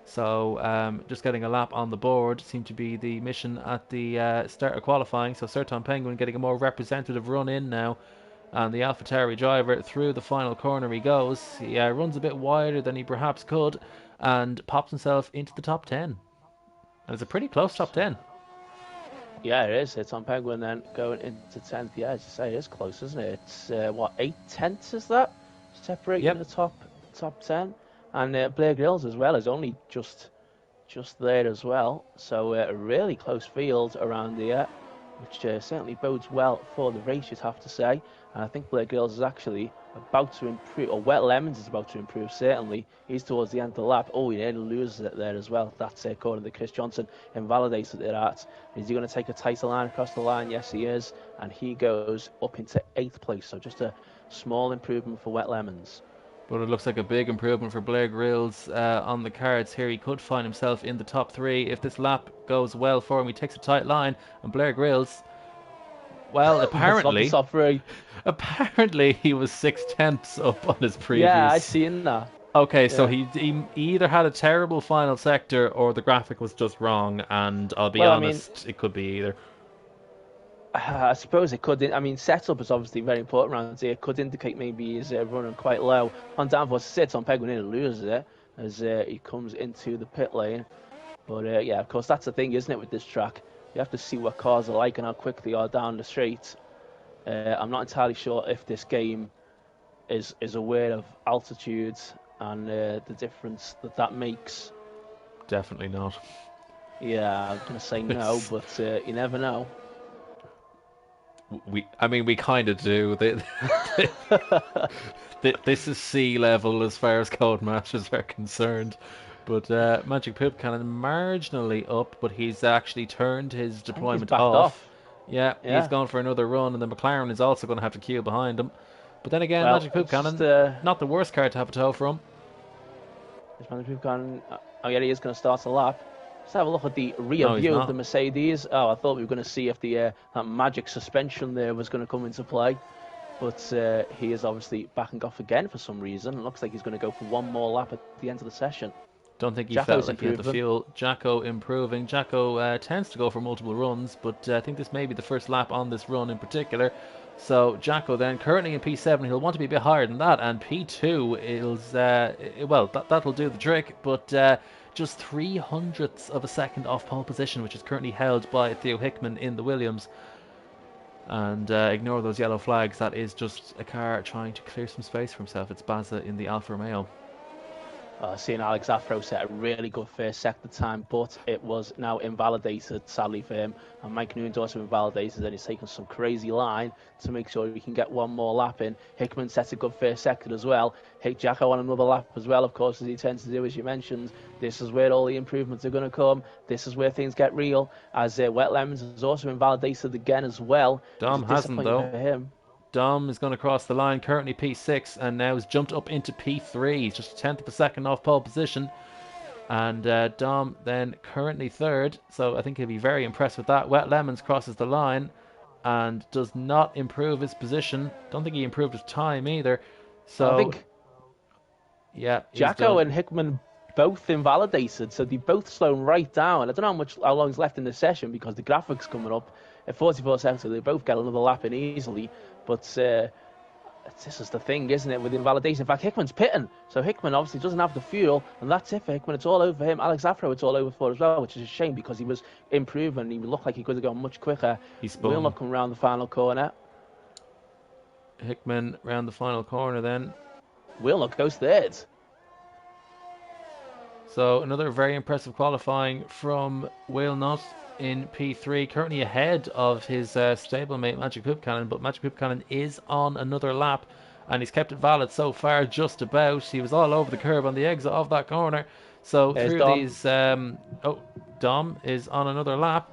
So just getting a lap on the board seemed to be the mission at the start of qualifying. So Serton Penguin getting a more representative run in now. And the AlphaTauri driver through the final corner he goes. He runs a bit wider than he perhaps could and pops himself into the top 10. And it's a pretty close top 10. Yeah, it is. It's on Penguin then going into 10th. Yeah, as you say, it is close, isn't it? It's, 8 tenths is that? Separating the top 10. And Blair Grills as well is only just there as well. So a really close field around here, which certainly bodes well for the race, you'd have to say. And I think Blair Grills is actually about to improve, or Wet Lemons is about to improve, certainly. He's towards the end of the lap. Oh, he nearly loses it there as well. That's according to Chris Johnson, invalidated it at. Is he going to take a tighter line across the line? Yes, he is. And he goes up into 8th place. So just a small improvement for Wet Lemons. But it looks like a big improvement for Blair Grills on the cards here. He could find himself in the top 3 if this lap goes well for him. He takes a tight line, and Blair Grills, well, apparently he was 6 tenths up on his previous. Yeah, I seen that. Okay, so he either had a terrible final sector or the graphic was just wrong, and I'll be honest, it could be either. I suppose it could. I mean, setup is obviously very important around here. It could indicate maybe he's running quite low. On downforce, sits on Penguin and loses it as he comes into the pit lane. But yeah, of course, that's the thing, isn't it, with this track? You have to see what cars are like and how quickly they are down the straight. I'm not entirely sure if this game is aware of altitude and the difference that makes. Definitely not. Yeah, I'm going to say no, but you never know. We kind of do. This is sea level as far as Codemasters are concerned. But Magic Poop Cannon marginally up, but he's actually turned his deployment off. Yeah, he's Yeah. going for another run, and then McLaren is also going to have to queue behind him. But then again, Well, Magic Poop it's just Cannon, not the worst car to have a tow from. this man we've gone. Oh yeah, he is going to start a lap. Let's have a look at the rear No, he's view of the not. Mercedes. Oh, I thought we were going to see if the that magic suspension there was going to come into play, but he is obviously backing off again for some reason. It looks like he's going to go for one more lap at the end of the session. Don't think he felt Jacko's like he had the improving. fuel. Jacko improving. Jacko tends to go for multiple runs, but I think this may be the first lap on this run in particular. So Jacko then currently in P7, he'll want to be a bit higher than that, and P2 is well, that'll do the trick, but just 300ths of a second off pole position, which is currently held by Theo Hickman in the Williams. And ignore those yellow flags. That is just a car trying to clear some space for himself. It's Baza in the Alfa Romeo. Seeing Alex Afro set a really good first sector time, but it was now invalidated, sadly for him. And Mike Noon's also invalidated, and he's taken some crazy line to make sure he can get one more lap in. Hickman sets a good first sector as well. Hit Jacko on another lap as well, of course, as he tends to do, as you mentioned. This is where all the improvements are going to come. This is where things get real, as Wet Lemons is also invalidated again as well. Dom hasn't, though. For him. Dom is going to cross the line, currently P6, and now has jumped up into P3. He's just a tenth of a second off pole position. And Dom then currently third, so I think he'll be very impressed with that. Wet Lemons crosses the line and does not improve his position. Don't think he improved his time either. So I think yeah, Jacko and Hickman both invalidated, so they both slowed right down. I don't know how long is left in the session because the graphics coming up at 44 seconds, so they both get another lap in easily. But this is the thing, isn't it, with invalidation? In fact, Hickman's pitting, so Hickman obviously doesn't have the fuel, and that's it for Hickman. It's all over him. Alex Afro, it's all over for as well, which is a shame because he was improving. He looked like he could have gone much quicker. He's We'll not come round the final corner. Hickman round the final corner then. Willock goes third. So another very impressive qualifying from Wilnut in P3, currently ahead of his stablemate Magic Poop Cannon, but Magic Poop Cannon is on another lap and he's kept it valid so far just about. He was all over the curb on the exit of that corner. So There's through Dom. these Dom is on another lap.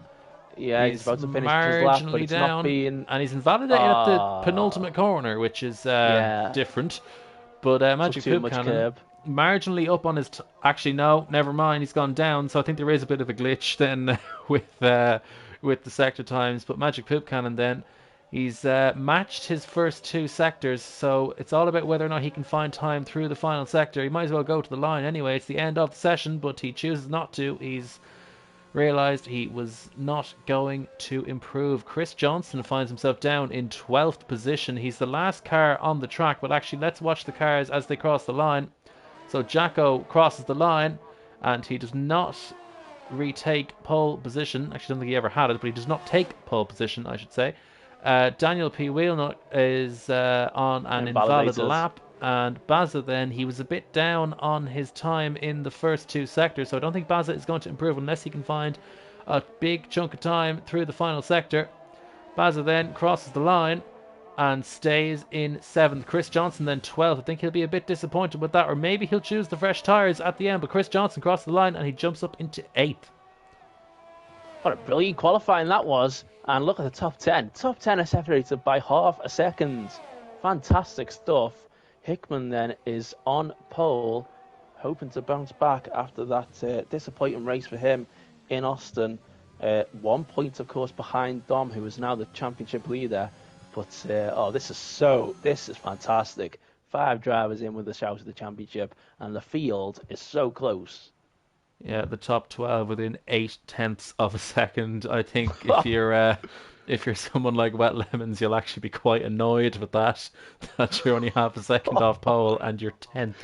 Yeah, he's about to finish his lap, but it's down, not being... and he's invalidated at the penultimate corner, which is different. But Magic Poop Cannon curb. Marginally up on his... Actually, no, never mind. He's gone down, so I think there is a bit of a glitch then with the sector times. But Magic Poop Cannon then, he's matched his first two sectors, so it's all about whether or not he can find time through the final sector. He might as well go to the line anyway. It's the end of the session, but he chooses not to. He's realised he was not going to improve. Chris Johnson finds himself down in 12th position. He's the last car on the track, but actually let's watch the cars as they cross the line. So Jacko crosses the line, and he does not retake pole position. Actually, I don't think he ever had it, but he does not take pole position, I should say. Daniel P. Wheelnut is on an invalid lap, and Baza then, he was a bit down on his time in the first two sectors, so I don't think Baza is going to improve unless he can find a big chunk of time through the final sector. Baza then crosses the line and stays in 7th. Chris Johnson then 12th. I think he'll be a bit disappointed with that, or maybe he'll choose the fresh tyres at the end, but Chris Johnson crosses the line and he jumps up into 8th. What a brilliant qualifying that was. And look at the top 10. Top 10 are separated by half a second. Fantastic stuff. Hickman then is on pole, hoping to bounce back after that disappointing race for him in Austin. 1 point, of course, behind Dom, who is now the championship leader. But, this is fantastic. 5 drivers in with a shout at the championship, and the field is so close. Yeah, the top 12 within 8/10 of a second. I think if you're someone like Wet Lemons, you'll actually be quite annoyed with that you're only half a second off pole and you're 10th.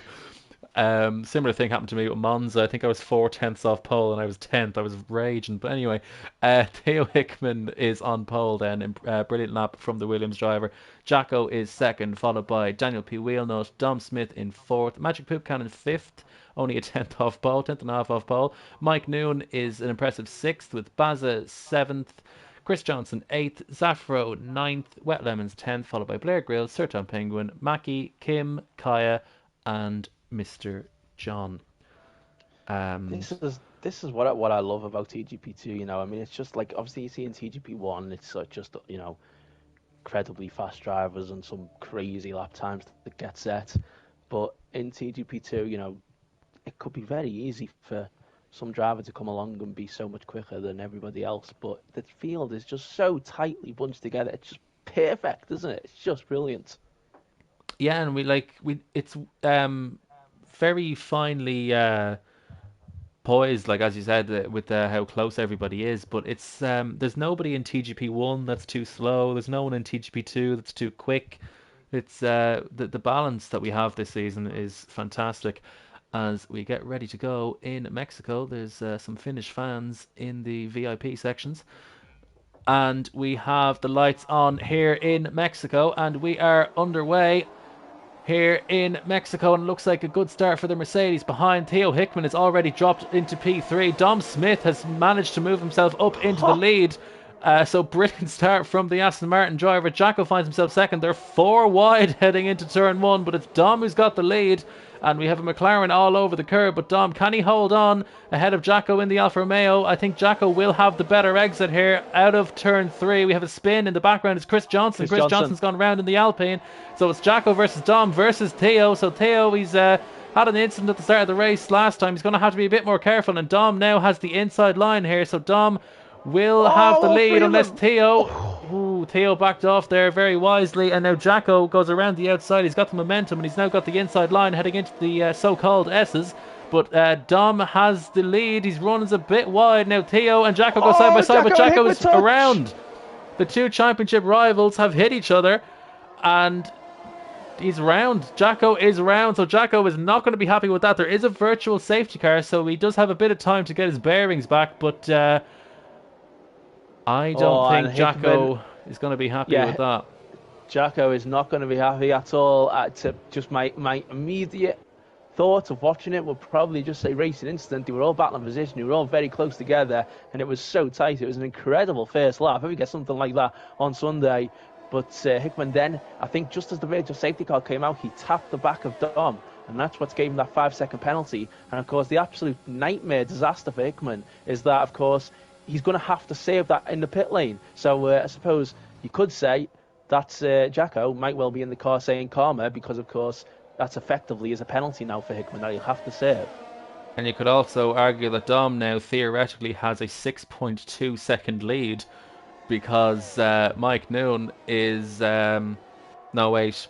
Similar thing happened to me with Monza. I think I was 4/10 off pole and I was 10th. I was raging. But anyway, Theo Hickman is on pole then. Brilliant lap from the Williams driver. Jacko is second, followed by Daniel P. Wheelnut, Dom Smith in 4th, Magic Poop Cannon 5th, only a 10th off pole, 10th and a half off pole. Mike Noon is an impressive 6th with Baza 7th. Chris Johnson 8th, Zafro 9th, Wet Lemons 10th, followed by Blair Grill, Sirton Penguin, Mackie, Kim, Kaya, and Mr. John. This this is what I love about TGP2. I mean, it's just like obviously you see in TGP1, it's just incredibly fast drivers and some crazy lap times that get set. But in TGP2, it could be very easy for some driver to come along and be so much quicker than everybody else. But the field is just so tightly bunched together. It's just perfect, isn't it? It's just brilliant. Yeah, and it's very finely poised, like as you said, with how close everybody is. But it's there's nobody in TGP1 that's too slow. There's no one in TGP2 that's too quick. It's the balance that we have this season is fantastic. As we get ready to go in Mexico, there's some Finnish fans in the VIP sections, and we have the lights on here in Mexico, and we are underway here in Mexico, and it looks like a good start for the Mercedes. Behind, Theo Hickman is already dropped into P3. Dom Smith has managed to move himself up into the lead. So brilliant start from the Aston Martin driver. Jacko finds himself second. They're 4 wide heading into turn 1, but it's Dom who's got the lead. And we have a McLaren all over the curb, but Dom, can he hold on ahead of Jacko in the Alfa Romeo? I think Jacko will have the better exit here out of turn 3. We have a spin in the background. It's Chris Johnson. Chris Johnson's gone round in the Alpine. So it's Jacko versus Dom versus Theo. So Theo, he's had an incident at the start of the race last time. He's going to have to be a bit more careful. And Dom now has the inside line here. So Dom will have the lead unless Theo backed off there very wisely, and now Jacko goes around the outside. He's got the momentum, and he's now got the inside line heading into the so-called S's. But Dom has the lead. His run is a bit wide now. Theo and Jacko go side by side, but Jacko is around. The two championship rivals have hit each other, and he's round. Jacko is round, so Jacko is not going to be happy with that. There is a virtual safety car, so he does have a bit of time to get his bearings back, but I don't think Jacko is going to be happy with that. Jacko is not going to be happy at all. Just my immediate thought of watching it would probably just say racing incident. They were all battling position. They were all very close together, and it was so tight. It was an incredible first lap. If we get something like that on Sunday. But Hickman then, I think just as the virtual safety car came out, he tapped the back of Dom, and that's what gave him that 5-second penalty. And of course, the absolute nightmare disaster for Hickman is that, of course, he's going to have to save that in the pit lane. So I suppose you could say that Jacko might well be in the car saying karma, because, of course, that's effectively is a penalty now for Hickman that he'll have to save. And you could also argue that Dom now theoretically has a 6.2 second lead, because Mike Noon is... no, wait.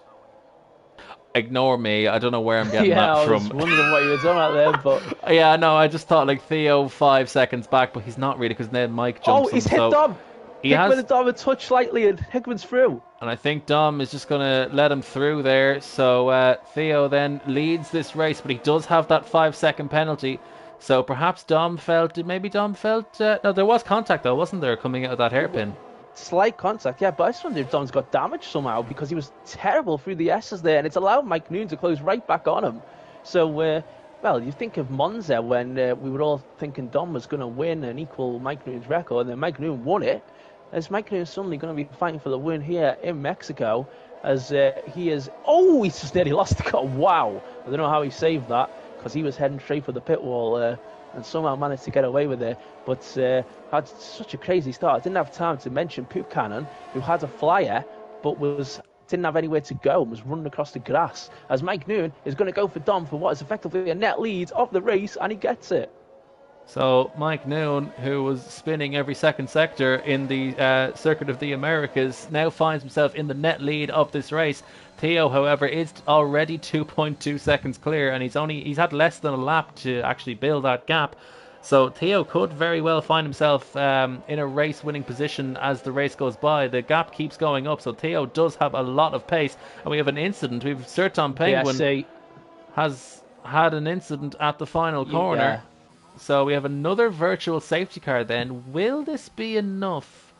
Ignore me. I don't know where I'm getting that from. I was wondering what you were talking about there, but... Yeah, no, I just thought like Theo 5 seconds back, but he's not really, because then Mike jumps he's hit Dom! Hickman and Dom a touch slightly, and Hickman's through. And I think Dom is just going to let him through there. So Theo then leads this race, but he does have that 5-second penalty. So perhaps Dom felt... no, there was contact though, wasn't there, coming out of that hairpin? Slight contact, yeah, but I just wonder if Dom's got damaged somehow, because he was terrible through the S's there, and it's allowed Mike Noon to close right back on him. So, well, you think of Monza when we were all thinking Dom was going to win and equal Mike Noon's record, and then Mike Noon won it. As Mike Noon is suddenly going to be fighting for the win here in Mexico, as he is... Oh, he's just nearly lost the car. Wow. I don't know how he saved that, because he was heading straight for the pit wall and somehow managed to get away with it. But had such a crazy start. I didn't have time to mention Poop Cannon, who had a flyer, but didn't have anywhere to go and was running across the grass, as Mike Noon is going to go for Dom for what is effectively a net lead of the race, and he gets it. So Mike Noon, who was spinning every second sector in the Circuit of the Americas, now finds himself in the net lead of this race. Theo, however, is already 2.2 seconds clear, and he's had less than a lap to actually build that gap. So Theo could very well find himself in a race-winning position as the race goes by. The gap keeps going up, so Theo does have a lot of pace. And we have an incident. We've Serton Penguin has had an incident at the final corner. Yeah. So we have another virtual safety car then. Will this be enough?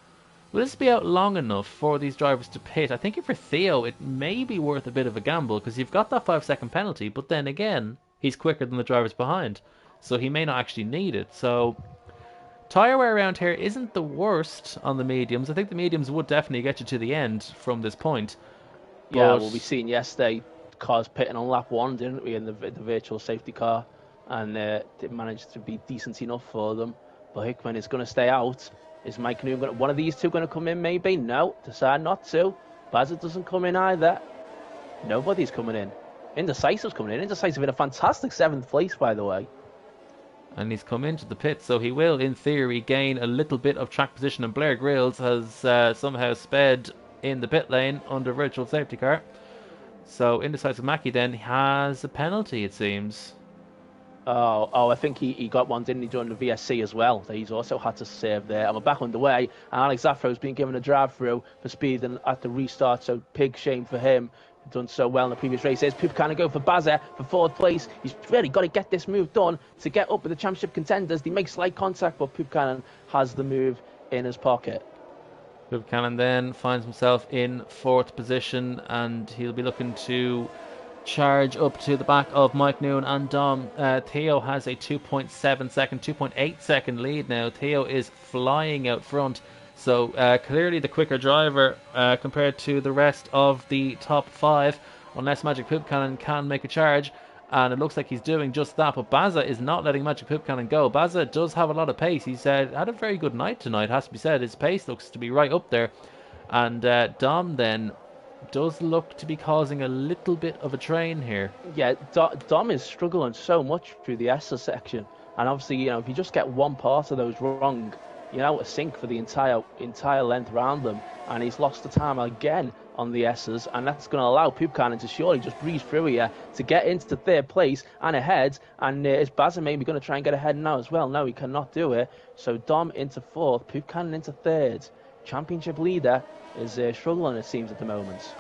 Will this be out long enough for these drivers to pit? I think for Theo it may be worth a bit of a gamble, because you've got that 5-second penalty, but then again, he's quicker than the drivers behind, so he may not actually need it. So tyre wear around here isn't the worst on the mediums. I think the mediums would definitely get you to the end from this point. Yeah, well, we seen yesterday cars pitting on lap 1, didn't we, in the virtual safety car. and it managed to be decent enough for them. But Hickman is going to stay out. Is Mike Noon going to, one of these two going to come in maybe? No, decide not to. Bazza doesn't come in either. Nobody's coming in. Indecisive's coming in. Indecisive in a fantastic 7th place, by the way. And he's come into the pit, so he will, in theory, gain a little bit of track position. And Blair Grills has somehow sped in the pit lane under virtual safety car. So Indecisive Mackie then has a penalty, it seems. Oh, I think he got one, didn't he, during the VSC as well? That he's also had to save there. And we're back underway. And Alex Zaffro's been given a drive-through for speeding at the restart, so big shame for him. Done so well in the previous races. Pip kind of go for Bazza for 4th place. He's really got to get this move done to get up with the championship contenders. They make slight contact, but Pip Cannon has the move in his pocket. Pip Cannon then finds himself in 4th position, and he'll be looking to charge up to the back of Mike Noon and Dom. Theo has a 2.8 second lead now. Theo is flying out front. So clearly the quicker driver compared to the rest of the top 5, unless Magic Poop Cannon can make a charge. And it looks like he's doing just that. But Bazza is not letting Magic Poop Cannon go. Bazza does have a lot of pace. He's had a very good night tonight, has to be said. His pace looks to be right up there. And Dom then does look to be causing a little bit of a train here. Yeah, Dom is struggling so much through the S's section. And obviously, if you just get one part of those wrong, you're out of sync for the entire length around them, and he's lost the time again on the S's, and that's going to allow Poop Cannon to surely just breeze through here to get into 3rd place and ahead. And is Bazza maybe going to try and get ahead now as well? No, he cannot do it. So Dom into 4th, Poop Cannon into 3rd. Championship leader is struggling, it seems, at the moment.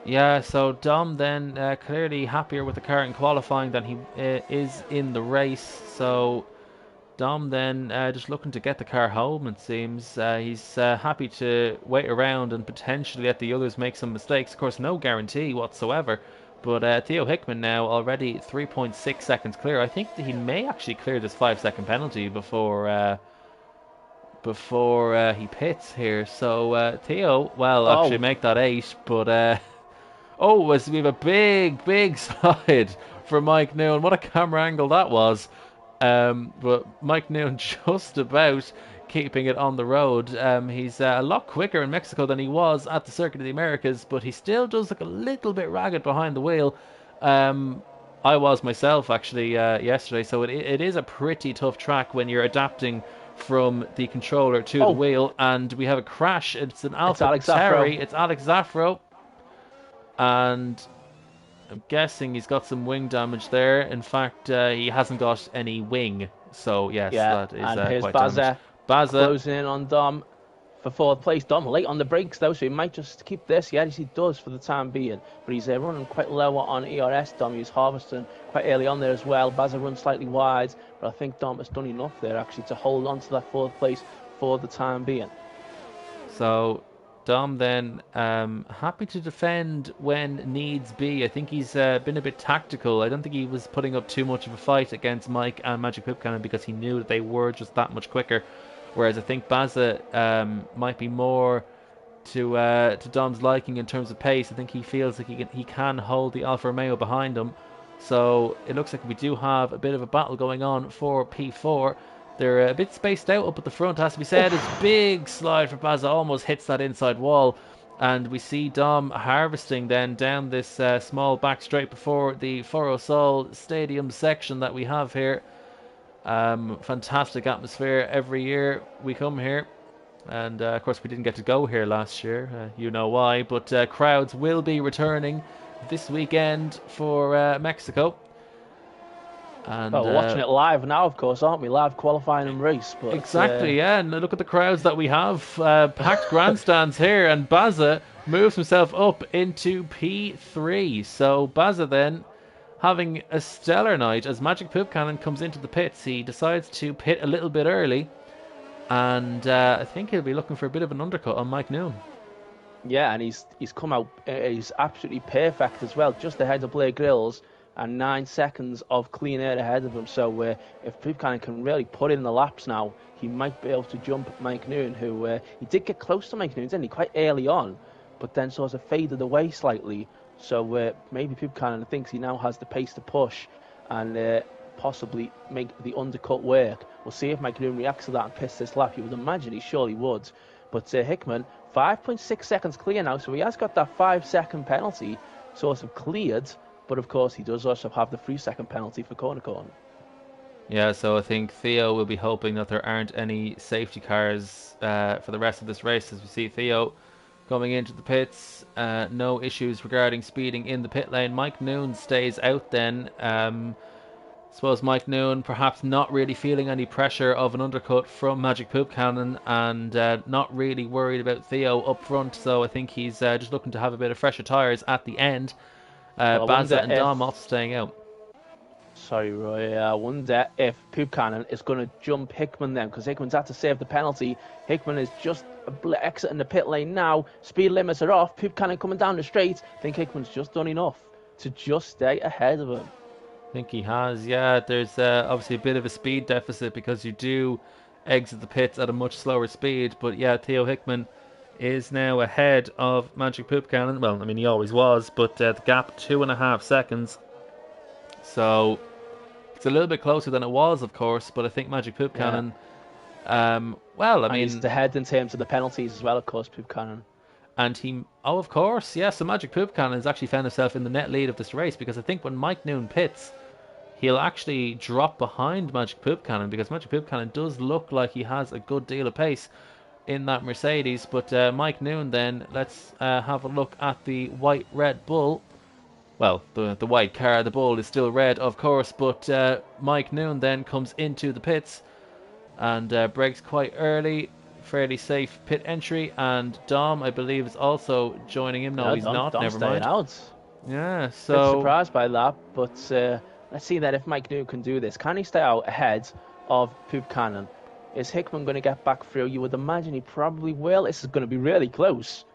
Yeah, so Dom then clearly happier with the car in qualifying than he is in the race. So Dom then just looking to get the car home, it seems. He's happy to wait around and potentially let the others make some mistakes. Of course, no guarantee whatsoever. But Theo Hickman now already 3.6 seconds clear. I think that he may actually clear this 5-second penalty before he pits here. So Theo, well, actually make that 8. But we have a big slide for Mike Noon. What a camera angle that was. But Mike Noon just about keeping it on the road. He's a lot quicker in Mexico than he was at the Circuit of the Americas, but he still does look a little bit ragged behind the wheel. I was myself actually yesterday, so it is a pretty tough track when you're adapting from the controller to the wheel. And we have a crash. It's an Alpha Terry. It's Alex Zaffro. And I'm guessing he's got some wing damage there. In fact, he hasn't got any wing. So, yes, that is and here's quite Bazza. Bazza Closing in on Dom for 4th place. Dom late on the brakes, though, so he might just keep this. Yes, he does for the time being. But he's running quite low on ERS. Dom, he's harvesting quite early on there as well. Bazza runs slightly wide. But I think Dom has done enough there, actually, to hold on to that 4th place for the time being. So Dom then happy to defend when needs be. I think he's been a bit tactical. I don't think he was putting up too much of a fight against Mike and Magic Poop Cannon because he knew that they were just that much quicker. Whereas I think Bazza might be more to Dom's liking in terms of pace. I think he feels like he can hold the Alfa Romeo behind him. So it looks like we do have a bit of a battle going on for P4. They're a bit spaced out up at the front, has to be said. It's big slide for Bazza, almost hits that inside wall. And we see Dom harvesting then down this small back straight before the Foro Sol Stadium section that we have here. Fantastic atmosphere every year we come here. And of course we didn't get to go here last year, you know why. But crowds will be returning this weekend for Mexico. And, we're watching it live now, of course, aren't we? Live qualifying and race. But exactly, yeah. And look at the crowds that we have. Packed grandstands here. And Bazza moves himself up into P3. So Bazza then having a stellar night as Magic Poop Cannon comes into the pits. He decides to pit a little bit early. And I think he'll be looking for a bit of an undercut on Mike Noon. Yeah, and he's come out. He's absolutely perfect as well. Just ahead of Blair Grills. And 9 seconds of clean air ahead of him. So if Poop Cannon can really put in the laps now, he might be able to jump Mike Noon, who he did get close to Mike Noon, didn't he, quite early on, but then sort of faded away slightly. So maybe Poop Cannon thinks he now has the pace to push and possibly make the undercut work. We'll see if Mike Noon reacts to that and piss this lap. You would imagine he surely would. But Hickman, 5.6 seconds clear now, so he has got that 5-second penalty sort of cleared. But of course, he does also have the 3-second penalty for corner. Yeah, so I think Theo will be hoping that there aren't any safety cars for the rest of this race. As we see Theo coming into the pits, no issues regarding speeding in the pit lane. Mike Noon stays out then. Suppose Mike Noon perhaps not really feeling any pressure of an undercut from Magic Poop Cannon, and not really worried about Theo up front. So I think he's just looking to have a bit of fresher tyres at the end. Baza and Dom also staying out. Sorry, Roy. I wonder if Poop Cannon is going to jump Hickman then, because Hickman's had to save the penalty. Hickman is just exiting the pit lane now. Speed limits are off. Poop Cannon coming down the straight. I think Hickman's just done enough to just stay ahead of him. I think he has, yeah. There's obviously a bit of a speed deficit because you do exit the pits at a much slower speed. But yeah, Theo Hickman is now ahead of Magic Poop Cannon. Well, I mean, he always was, but the gap 2.5 seconds. So it's a little bit closer than it was, of course, but I think Magic Poop Cannon, well, I mean... he's ahead in terms of the penalties as well, of course, Poop Cannon. And he, oh, of course, yeah, so Magic Poop Cannon has actually found himself in the net lead of this race, because I think when Mike Noon pits, he'll actually drop behind Magic Poop Cannon, because Magic Poop Cannon does look like he has a good deal of pace in that Mercedes. But Mike Noon then, let's have a look at the white Red Bull. Well, the white car, the Bull is still red, of course, but Mike Noon then comes into the pits and brakes quite early. Fairly safe pit entry, and Dom, I believe, is also joining him. No, he's not. Dom's never mind. Out. Yeah, so bit surprised by that, but let's see that if Mike Noon can do this. Can he stay out ahead of Poop Cannon? Is Hickman going to get back through? You would imagine he probably will. This is going to be really close.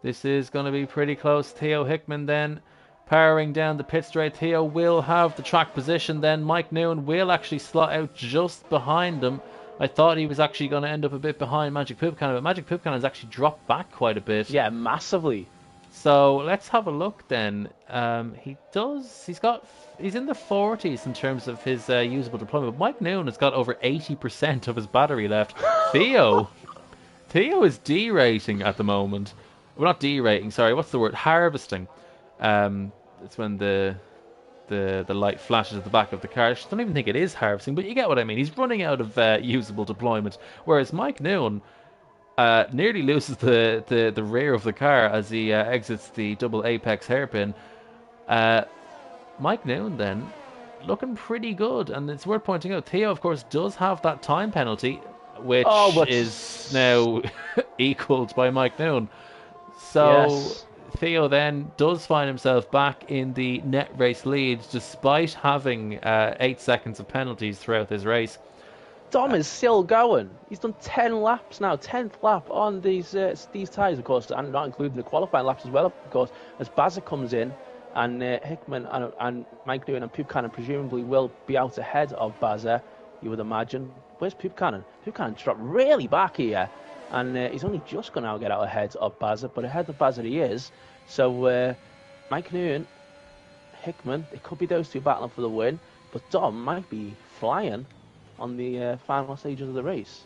This is going to be pretty close. Theo Hickman then powering down the pit straight. Theo will have the track position then. Mike Noon will actually slot out just behind him. I thought he was actually going to end up a bit behind Magic Poop Cannon, but Magic Poop Cannon has actually dropped back quite a bit. Yeah, massively. So let's have a look then. He's in the 40s in terms of his usable deployment. But Mike Noon has got over 80% of his battery left. Theo is derating at the moment. Well, not derating, sorry, what's the word? Harvesting. It's when the light flashes at the back of the car. I don't even think it is harvesting, but you get what I mean. He's running out of usable deployment, whereas Mike Noon nearly loses the rear of the car as he exits the double apex hairpin. Mike Noon then looking pretty good, and it's worth pointing out Theo, of course, does have that time penalty, which is now equaled by Mike Noon. So yes. Theo then does find himself back in the net race lead, despite having 8 seconds of penalties throughout this race. Dom is still going. He's done 10 laps now, 10th lap on these tyres, of course, and not including the qualifying laps as well, of course, as Baza comes in, and Hickman and Mike Noon and Poop Cannon presumably will be out ahead of Baza, you would imagine. Where's Poop Cannon? Poop Cannon dropped really back here. And he's only just going to get out ahead of Baza, but ahead of Baza he is. So Mike Noon, Hickman, it could be those two battling for the win, but Dom might be flying on the final stages of the race.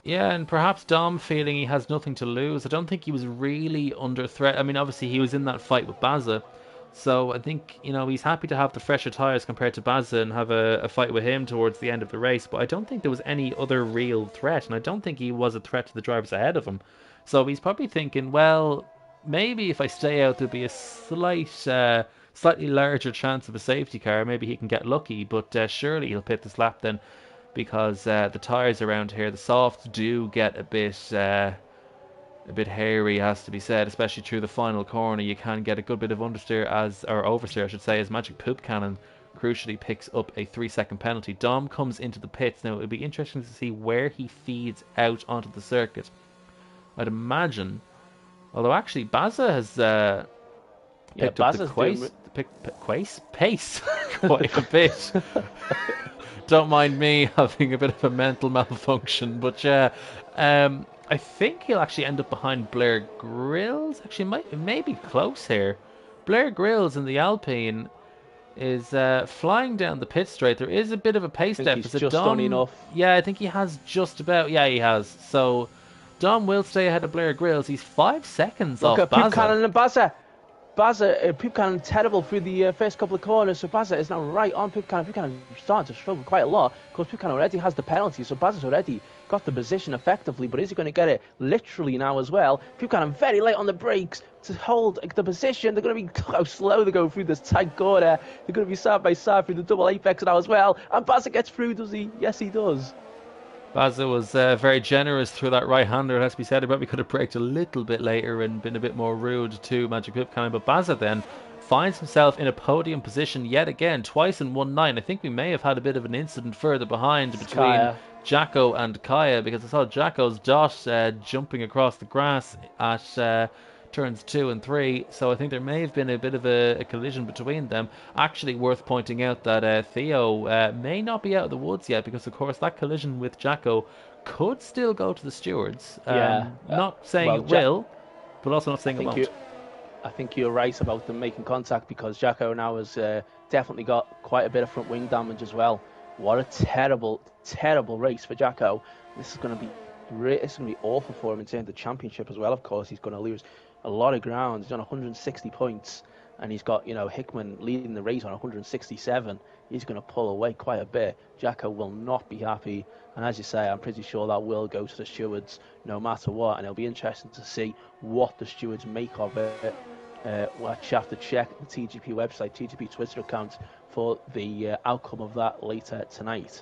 Yeah, and perhaps Dom feeling he has nothing to lose. I don't think he was really under threat. I mean, obviously he was in that fight with Baza, so I think, he's happy to have the fresher tyres compared to Baza and have a fight with him towards the end of the race. But I don't think there was any other real threat, and I don't think he was a threat to the drivers ahead of him. So he's probably thinking, well, maybe if I stay out, there'll be a slightly larger chance of a safety car. Maybe he can get lucky, but surely he'll pit this lap then, because the tyres around here, the softs, do get a bit hairy, has to be said, especially through the final corner. You can get a good bit of oversteer, I should say, as Magic Poop Cannon crucially picks up a 3-second penalty. Dom comes into the pits. Now, it'll be interesting to see where he feeds out onto the circuit. I'd imagine, although actually Baza has picked up the pace quite a bit. Don't mind me having a bit of a mental malfunction, but yeah, I think he'll actually end up behind Blair Grills. Actually, it may be close here. Blair Grills in the Alpine is flying down the pit straight. There is a bit of a I pace think he's deficit. just done Dom, enough. yeah, I think he has just about. Yeah, he has. So Dom will stay ahead of Blair Grills. He's 5 seconds Look off at Poop Baza. Cannon and Bazza. Poop Cannon terrible through the first couple of corners, so Bazza is now right on Poop Cannon. Poop Cannon starting to struggle quite a lot because Poop Cannon already has the penalty, so Bazza's already got the position effectively, but is he going to get it literally now as well? Poop Cannon very late on the brakes to hold the position. They're going to be how slow they go through this tight corner. They're going to be side by side through the double apex now as well, and Bazza gets through, does he? Yes, he does. Baza was very generous through that right-hander, it has to be said. He probably could have braked a little bit later and been a bit more rude to Magic Pip Cannon. But Baza then finds himself in a podium position yet again, twice in 1-9. I think we may have had a bit of an incident further behind between Kaya. Jacko and Kaya, because I saw Jacko's dot jumping across the grass at turns 2 and 3, so I think there may have been a bit of a collision between them. Actually, worth pointing out that Theo may not be out of the woods yet, because of course that collision with Jacko could still go to the stewards. Yeah. Not saying Well, it will, but also not I saying it think won't. I think you're right about them making contact because Jacko now has definitely got quite a bit of front wing damage as well. What a terrible, terrible race for Jacko. This is going to be awful for him in terms of the championship as well. Of course, he's going to lose a lot of ground. He's on 160 points, and he's got Hickman leading the race on 167. He's going to pull away quite a bit. Jacko will not be happy, and as you say, I'm pretty sure that will go to the stewards no matter what, and it'll be interesting to see what the stewards make of it. We'll have to check the TGP website, TGP Twitter account for the outcome of that later tonight.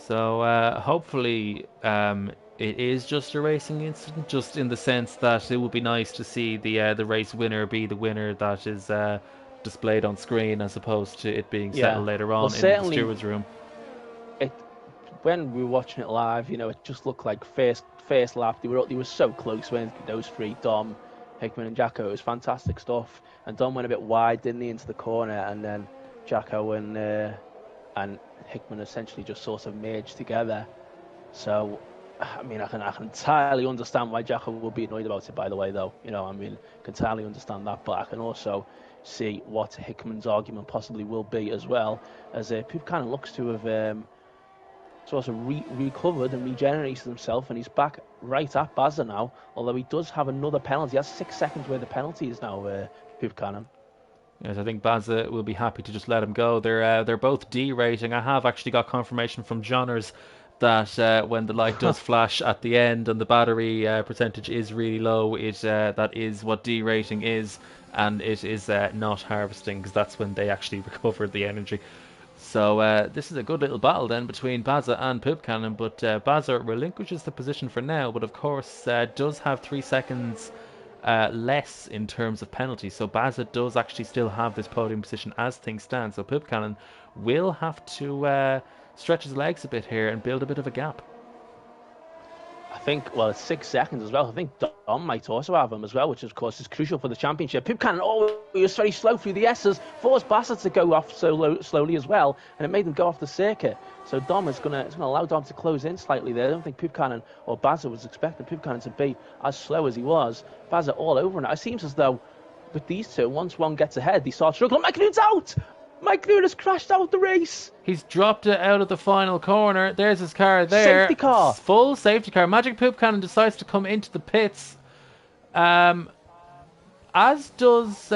So hopefully it is just a racing incident, just in the sense that it would be nice to see the race winner be the winner that is displayed on screen, as opposed to it being settled later on in the stewards' room. It, when we were watching it live, it just looked like first lap. They were so close when those three, Dom, Hickman, and Jacko. It was fantastic stuff. And Dom went a bit wide, didn't he, into the corner, and then Jacko and Hickman essentially just sort of merged together. So, I mean, I can entirely understand why Jacko would be annoyed about it, by the way, though. I can entirely understand that, but I can also see what Hickman's argument possibly will be as well, as Poop kind of looks to have sort of recovered and regenerated himself, and he's back right at Bazza now, although he does have another penalty. He has 6 seconds worth of penalties now, Poop Cannon. Yes, I think Bazza will be happy to just let him go. They're both D rating. I have actually got confirmation from Johnners that when the light does flash at the end and the battery percentage is really low, that is what D rating is, and it is not harvesting, because that's when they actually recover the energy. So this is a good little battle then between Bazza and Poop Cannon, but Bazza relinquishes the position for now, but of course does have 3 seconds less in terms of penalties. So Bazza does actually still have this podium position as things stand. So Poop Cannon will have to stretch his legs a bit here and build a bit of a gap. I think, well, it's 6 seconds as well. I think Dom might also have him as well, which of course is crucial for the championship. Poop Cannon always very slow through the S's, forced Bazza to go off slowly as well, and it made them go off the circuit. So Dom is going to allow Dom to close in slightly there. I don't think Poop Cannon or Bazza was expecting Poop Cannon to be as slow as he was. Bazza all over it. It seems as though with these two, once one gets ahead, they start struggling. Mike Noon's out! Mike Noon has crashed out the race. He's dropped it out of the final corner. There's his car there. Safety car. Full safety car. Magic Poop Cannon decides to come into the pits. As does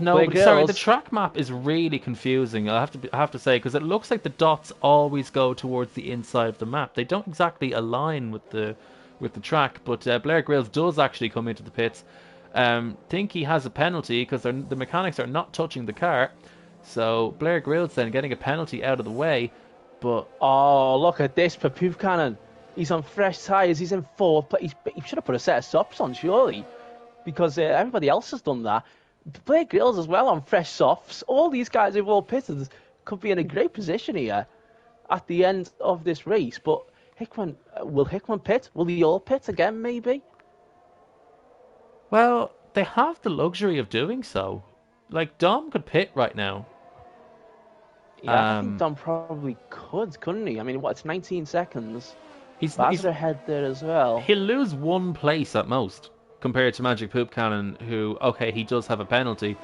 nobody. Sorry, the track map is really confusing. I have to say, because it looks like the dots always go towards the inside of the map. They don't exactly align with the track. But Blair Grills does actually come into the pits. Think he has a penalty because the mechanics are not touching the car. So Blair Grills then getting a penalty out of the way. But oh, look at this for Poop Cannon. He's on fresh tyres. He's in fourth place. He should have put a set of softs on, surely, because everybody else has done that. Blair Grills as well on fresh softs. All these guys who've all pitted could be in a great position here at the end of this race. But Hickman, will Hickman pit? Will they all pit again, maybe? Well, they have the luxury of doing so. Like, Dom could pit right now. Yeah, I think Dom probably could, couldn't he? I mean, it's 19 seconds. He's ahead there as well. He'll lose 1 place at most. compared to Magic Poop Cannon, who, okay, he does have a penalty,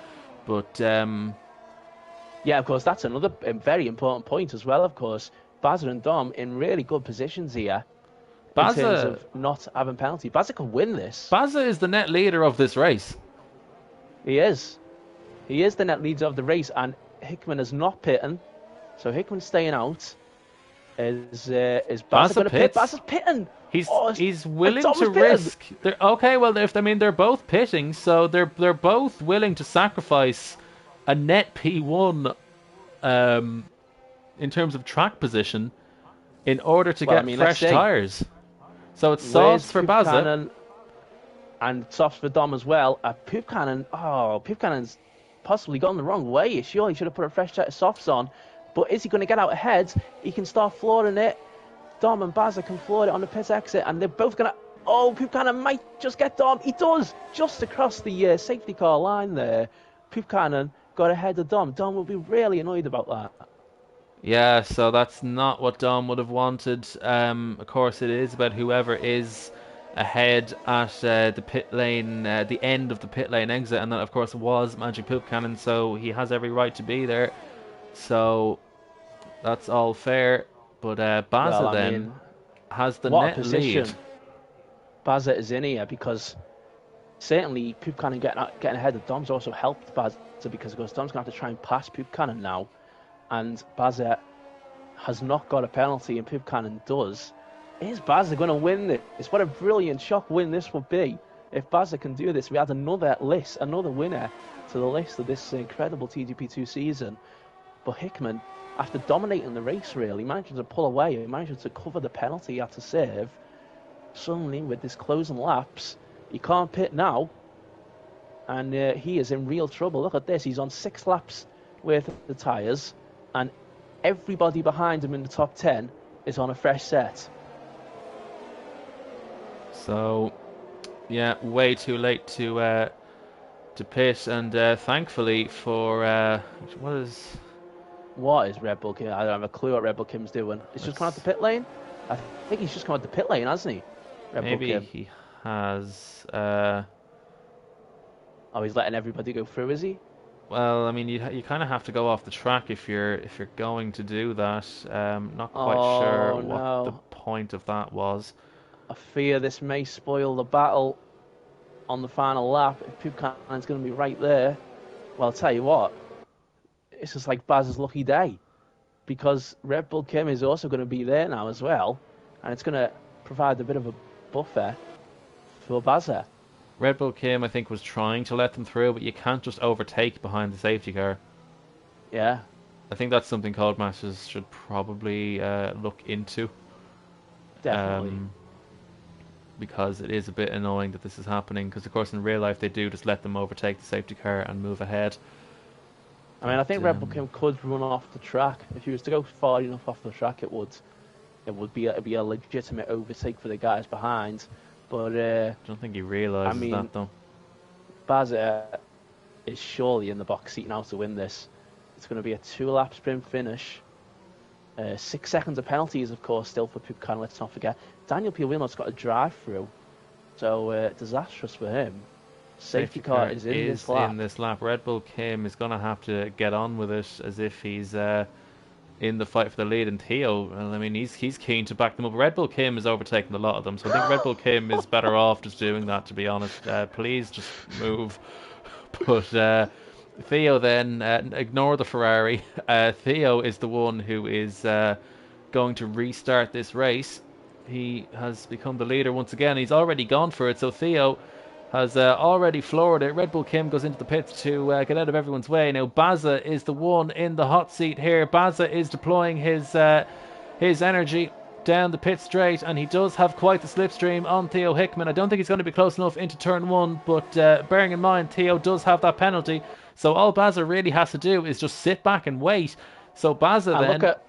but Yeah, of course, that's another very important point as well, of course. Bazza and Dom in really good positions here in terms Bazza of not having penalty. Bazza can win this. Bazza is the net leader of this race. He is. He is the net leader of the race, and Hickman is not pitting. So Hickman's staying out. Is Bazza going to pit? Bazza's pitting. He's willing to risk. Okay, well, they're both pitting, so they're both willing to sacrifice a net P1 in terms of track position in order to get fresh tyres. So it's softs for Bazza. And softs for Dom as well. Poop Cannon's possibly gone the wrong way. He surely should have put a fresh set of softs on. But is he going to get out ahead? He can start flooring it. Dom and Bazza can floor it on the pit exit, and they're both going to... Oh, Poop Cannon might just get Dom. He does! Just across the safety car line there. Poop Cannon got ahead of Dom. Dom will be really annoyed about that. Yeah, so that's not what Dom would have wanted. Of course, it is about whoever is ahead at the pit lane, the end of the pit lane exit, and that, of course, was Magic Poop Cannon, so he has every right to be there. So that's all fair. But Bazza has the net lead. Bazza is in here because certainly Poop Cannon getting ahead of Dom's also helped Bazza, because of course Dom's going to have to try and pass Poop Cannon now, and Bazza has not got a penalty and Poop Cannon does. Is Bazza going to win this? What a brilliant shock win this would be if Bazza can do this. We add another winner to the list of this incredible TGP2 season. But Hickman, after dominating the race, really managed to pull away, he managed to cover the penalty he had to serve. Suddenly, with this closing laps, he can't pit now, and he is in real trouble. Look at this, he's on 6 laps worth of the tyres, and everybody behind him in the top 10 is on a fresh set. So, yeah, way too late to pit, and thankfully for What is Red Bull Kim? I don't have a clue what Red Bull Kim's doing. He's just come out the pit lane? I think he's just come out the pit lane, hasn't he? Maybe he has. Oh, he's letting everybody go through, is he? Well, I mean, you kind of have to go off the track if you're going to do that. Not quite sure what the point of that was. I fear this may spoil the battle on the final lap. If Poop Cannon's going to be right there, well, I'll tell you what. It's just like Baz's lucky day, because Red Bull Kim is also going to be there now as well, and it's going to provide a bit of a buffer for Bazza. Red Bull Kim, I think, was trying to let them through, but you can't just overtake behind the safety car. Yeah. I think that's something Codemasters should probably look into. Definitely. Because it is a bit annoying that this is happening, because of course in real life they do just let them overtake the safety car and move ahead. I mean, I think Red Bull Kim could run off the track. If he was to go far enough off the track, it would be a legitimate overtake for the guys behind. But I don't think he realises that though. Bazza is surely in the box seat now to win this. It's going to be a 2-lap sprint finish. 6 seconds of penalties, of course, still for Poop Cannon, let's not forget. Daniel Pierre-Wilmot's got a drive-through, so disastrous for him. Safety car is in this lap. Red Bull Kim is going to have to get on with it as if he's in the fight for the lead. And Theo, well, I mean, he's keen to back them up. Red Bull Kim is overtaking a lot of them, so I think Red Bull Kim is better off just doing that, to be honest. Please just move. But Theo then, ignore the Ferrari. Theo is the one who is going to restart this race. He has become the leader once again. He's already gone for it, so Theo has already floored it. Red Bull Kim goes into the pits to get out of everyone's way. Now Bazza is the one in the hot seat here. Bazza is deploying his energy down the pit straight, and he does have quite the slipstream on Theo Hickman. I don't think he's going to be close enough into turn 1, but bearing in mind Theo does have that penalty, so all Bazza really has to do is just sit back and wait. So Bazza then... Look at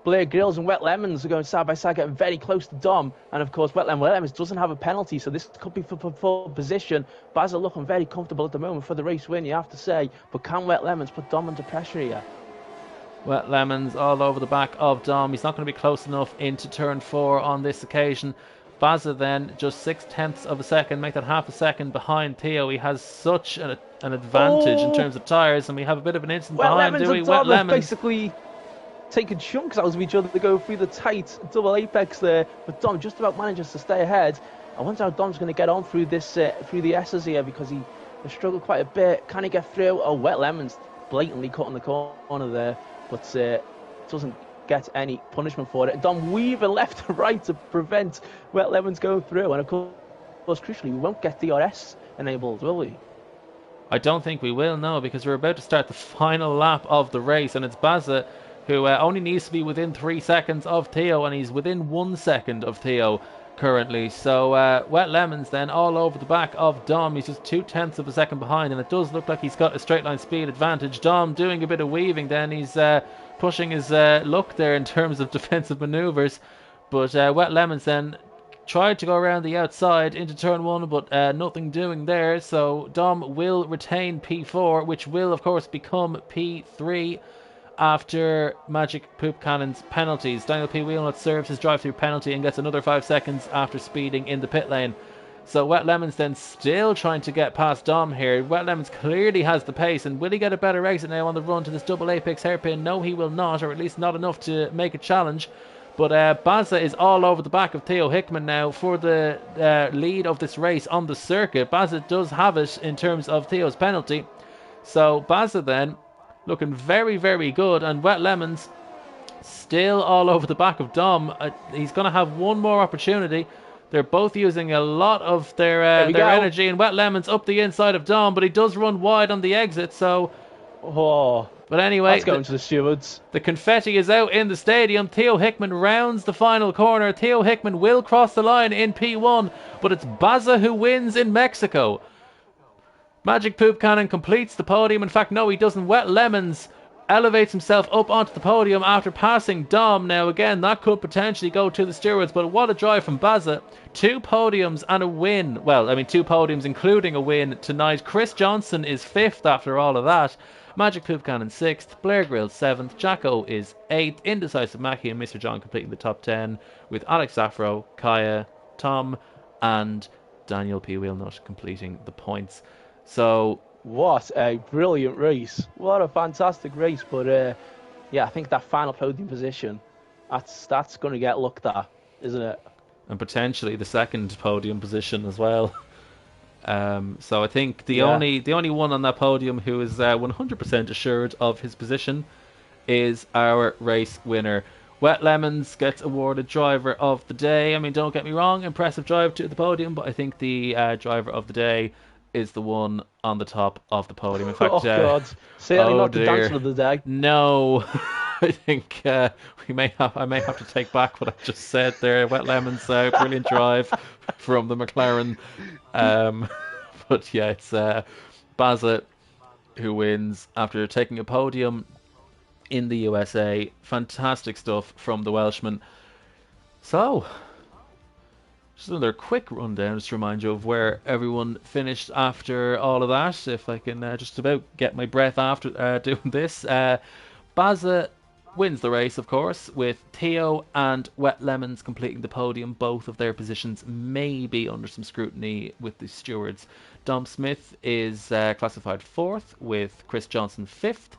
Blair Grills and Wet Lemons are going side by side, getting very close to Dom. And of course, Wet Lemons doesn't have a penalty, so this could be for full position. Bazza looking very comfortable at the moment for the race win, you have to say. But can Wet Lemons put Dom under pressure here? Wet Lemons all over the back of Dom. He's not going to be close enough into turn 4 on this occasion. Baza then just 0.6 of a second, make that half a second behind Theo. He has such an advantage in terms of tyres, and we have a bit of an incident Wet behind, Lemons do we? and Wet Dom have Lemons. basically taken chunks out of each other to go through the tight double apex there, but Dom just about manages to stay ahead. I wonder how Dom's going to get on through this through the S's here, because he has struggled quite a bit. Can he get through? Oh, Wet Lemons blatantly cutting the corner there, but doesn't get any punishment for it. Dom weaving left and right to prevent Wet Lemons going through, and of course, crucially, we won't get DRS enabled, will we? I don't think we will, no, because we're about to start the final lap of the race, and it's Baza who only needs to be within 3 seconds of Theo, and he's within 1 second of Theo currently. So Wet Lemons then all over the back of Dom. He's just 0.2 of a second behind, and it does look like he's got a straight line speed advantage. Dom doing a bit of weaving then. He's pushing his luck there in terms of defensive maneuvers. But Wet Lemons then tried to go around the outside into turn 1, but nothing doing there. So Dom will retain P4, which will of course become P3 after Magic Poop Cannon's penalties. Daniel P. Wheelnut serves his drive-through penalty and gets another 5 seconds after speeding in the pit lane. So Wet Lemons then still trying to get past Dom here. Wet Lemons clearly has the pace, and will he get a better exit now on the run to this double apex hairpin? No, he will not, or at least not enough to make a challenge. But Baza is all over the back of Theo Hickman now for the lead of this race on the circuit. Baza does have it in terms of Theo's penalty. So Baza then looking very, very good, and Wet Lemons still all over the back of Dom. He's going to have one more opportunity. They're both using a lot of their energy, and Wet Lemons up the inside of Dom, but he does run wide on the exit, so... Oh, but anyway, that's going to the stewards. The confetti is out in the stadium. Theo Hickman rounds the final corner. Theo Hickman will cross the line in P1, but it's Baza who wins in Mexico. Magic Poop Cannon completes the podium. In fact, no, he doesn't. Wet Lemons elevates himself up onto the podium after passing Dom. Now, again, that could potentially go to the stewards, but what a drive from Baza. 2 podiums and a win. Well, I mean, 2 podiums, including a win tonight. Chris Johnson is 5th after all of that. Magic Poop Cannon 6th. Blair Grill 7th. Jacko is 8th. Indecisive Mackie and Mr. John completing the top 10, with Alex Zafro, Kaya, Tom, and Daniel P. Wheelnut completing the points. So what a brilliant race! What a fantastic race! But yeah, I think that final podium position, that's going to get looked at, isn't it? And potentially the second podium position as well. So I think the only one on that podium who is 100% assured of his position is our race winner. Wet Lemons gets awarded driver of the day. I mean, don't get me wrong, impressive drive to the podium, but I think the driver of the day is the one on the top of the podium. In fact, oh God, certainly not the dancer of the day. No, I think I may have to take back what I just said there. Wet Lemons, brilliant drive from the McLaren. But yeah, it's Baza who wins after taking a podium in the USA. Fantastic stuff from the Welshman. So, just another quick rundown, just to remind you of where everyone finished after all of that. If I can just about get my breath after doing this. Baza wins the race, of course, with Theo and Wet Lemons completing the podium. Both of their positions may be under some scrutiny with the stewards. Dom Smith is classified 4th, with Chris Johnson 5th.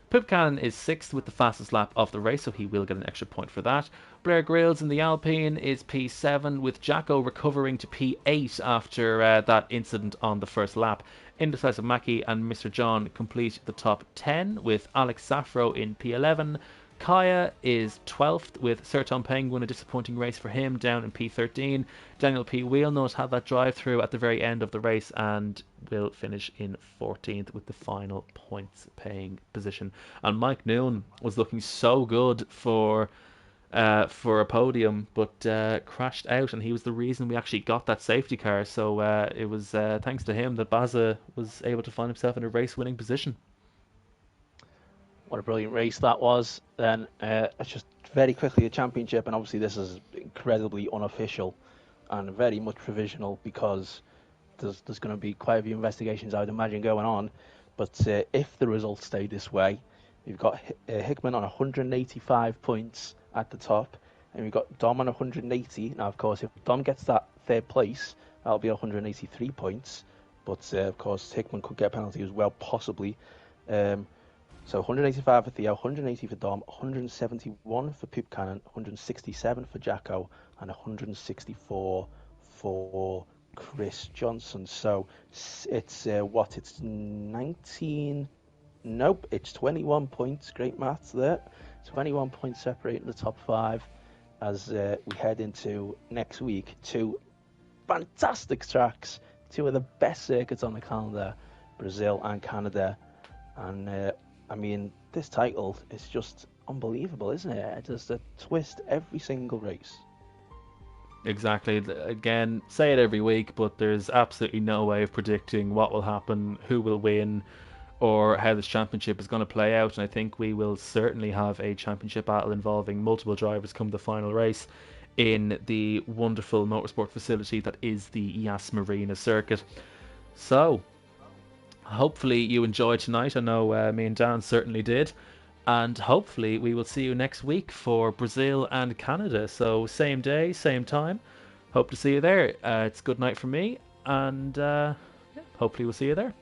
Poop Cannon is 6th with the fastest lap of the race, so he will get an extra point for that. Blair Grills in the Alpine is P7, with Jacko recovering to P8 after that incident on the first lap. Indecisive Mackie and Mr. John complete the top 10, with Alex Safro in P11. Kaya is 12th, with Sir Tom Penguin, a disappointing race for him, down in P13. Daniel P. Wheelnut had that drive-through at the very end of the race and will finish in 14th with the final points-paying position. And Mike Noon was looking so good for a podium, but crashed out, and he was the reason we actually got that safety car. So it was thanks to him that Baza was able to find himself in a race-winning position. What a brilliant race that was. Then it's just very quickly a championship, and obviously this is incredibly unofficial and very much provisional, because there's going to be quite a few investigations, I would imagine, going on. But if the results stay this way, we've got Hickman on 185 points at the top, and we've got Dom on 180. Now, of course, if Dom gets that third place, that'll be 183 points. But of course, Hickman could get a penalty as well, possibly. So 185 for Theo, 180 for Dom, 171 for Poop Cannon, 167 for Jacko, and 164 for Chris Johnson. So it's it's 19. Nope, it's 21 points. Great maths there. 21 points separating the top 5 as we head into next week. 2 fantastic tracks, 2 of the best circuits on the calendar, Brazil and Canada. And I mean, this title is just unbelievable, isn't it? It does a twist every single race. Exactly. Again, say it every week, but there's absolutely no way of predicting what will happen, who will win, or how this championship is going to play out. And I think we will certainly have a championship battle involving multiple drivers come the final race in the wonderful motorsport facility that is the Yas Marina circuit. So, hopefully you enjoyed tonight. I know me and Dan certainly did. And hopefully we will see you next week for Brazil and Canada. So same day, same time. Hope to see you there. It's good night from me, and hopefully we'll see you there.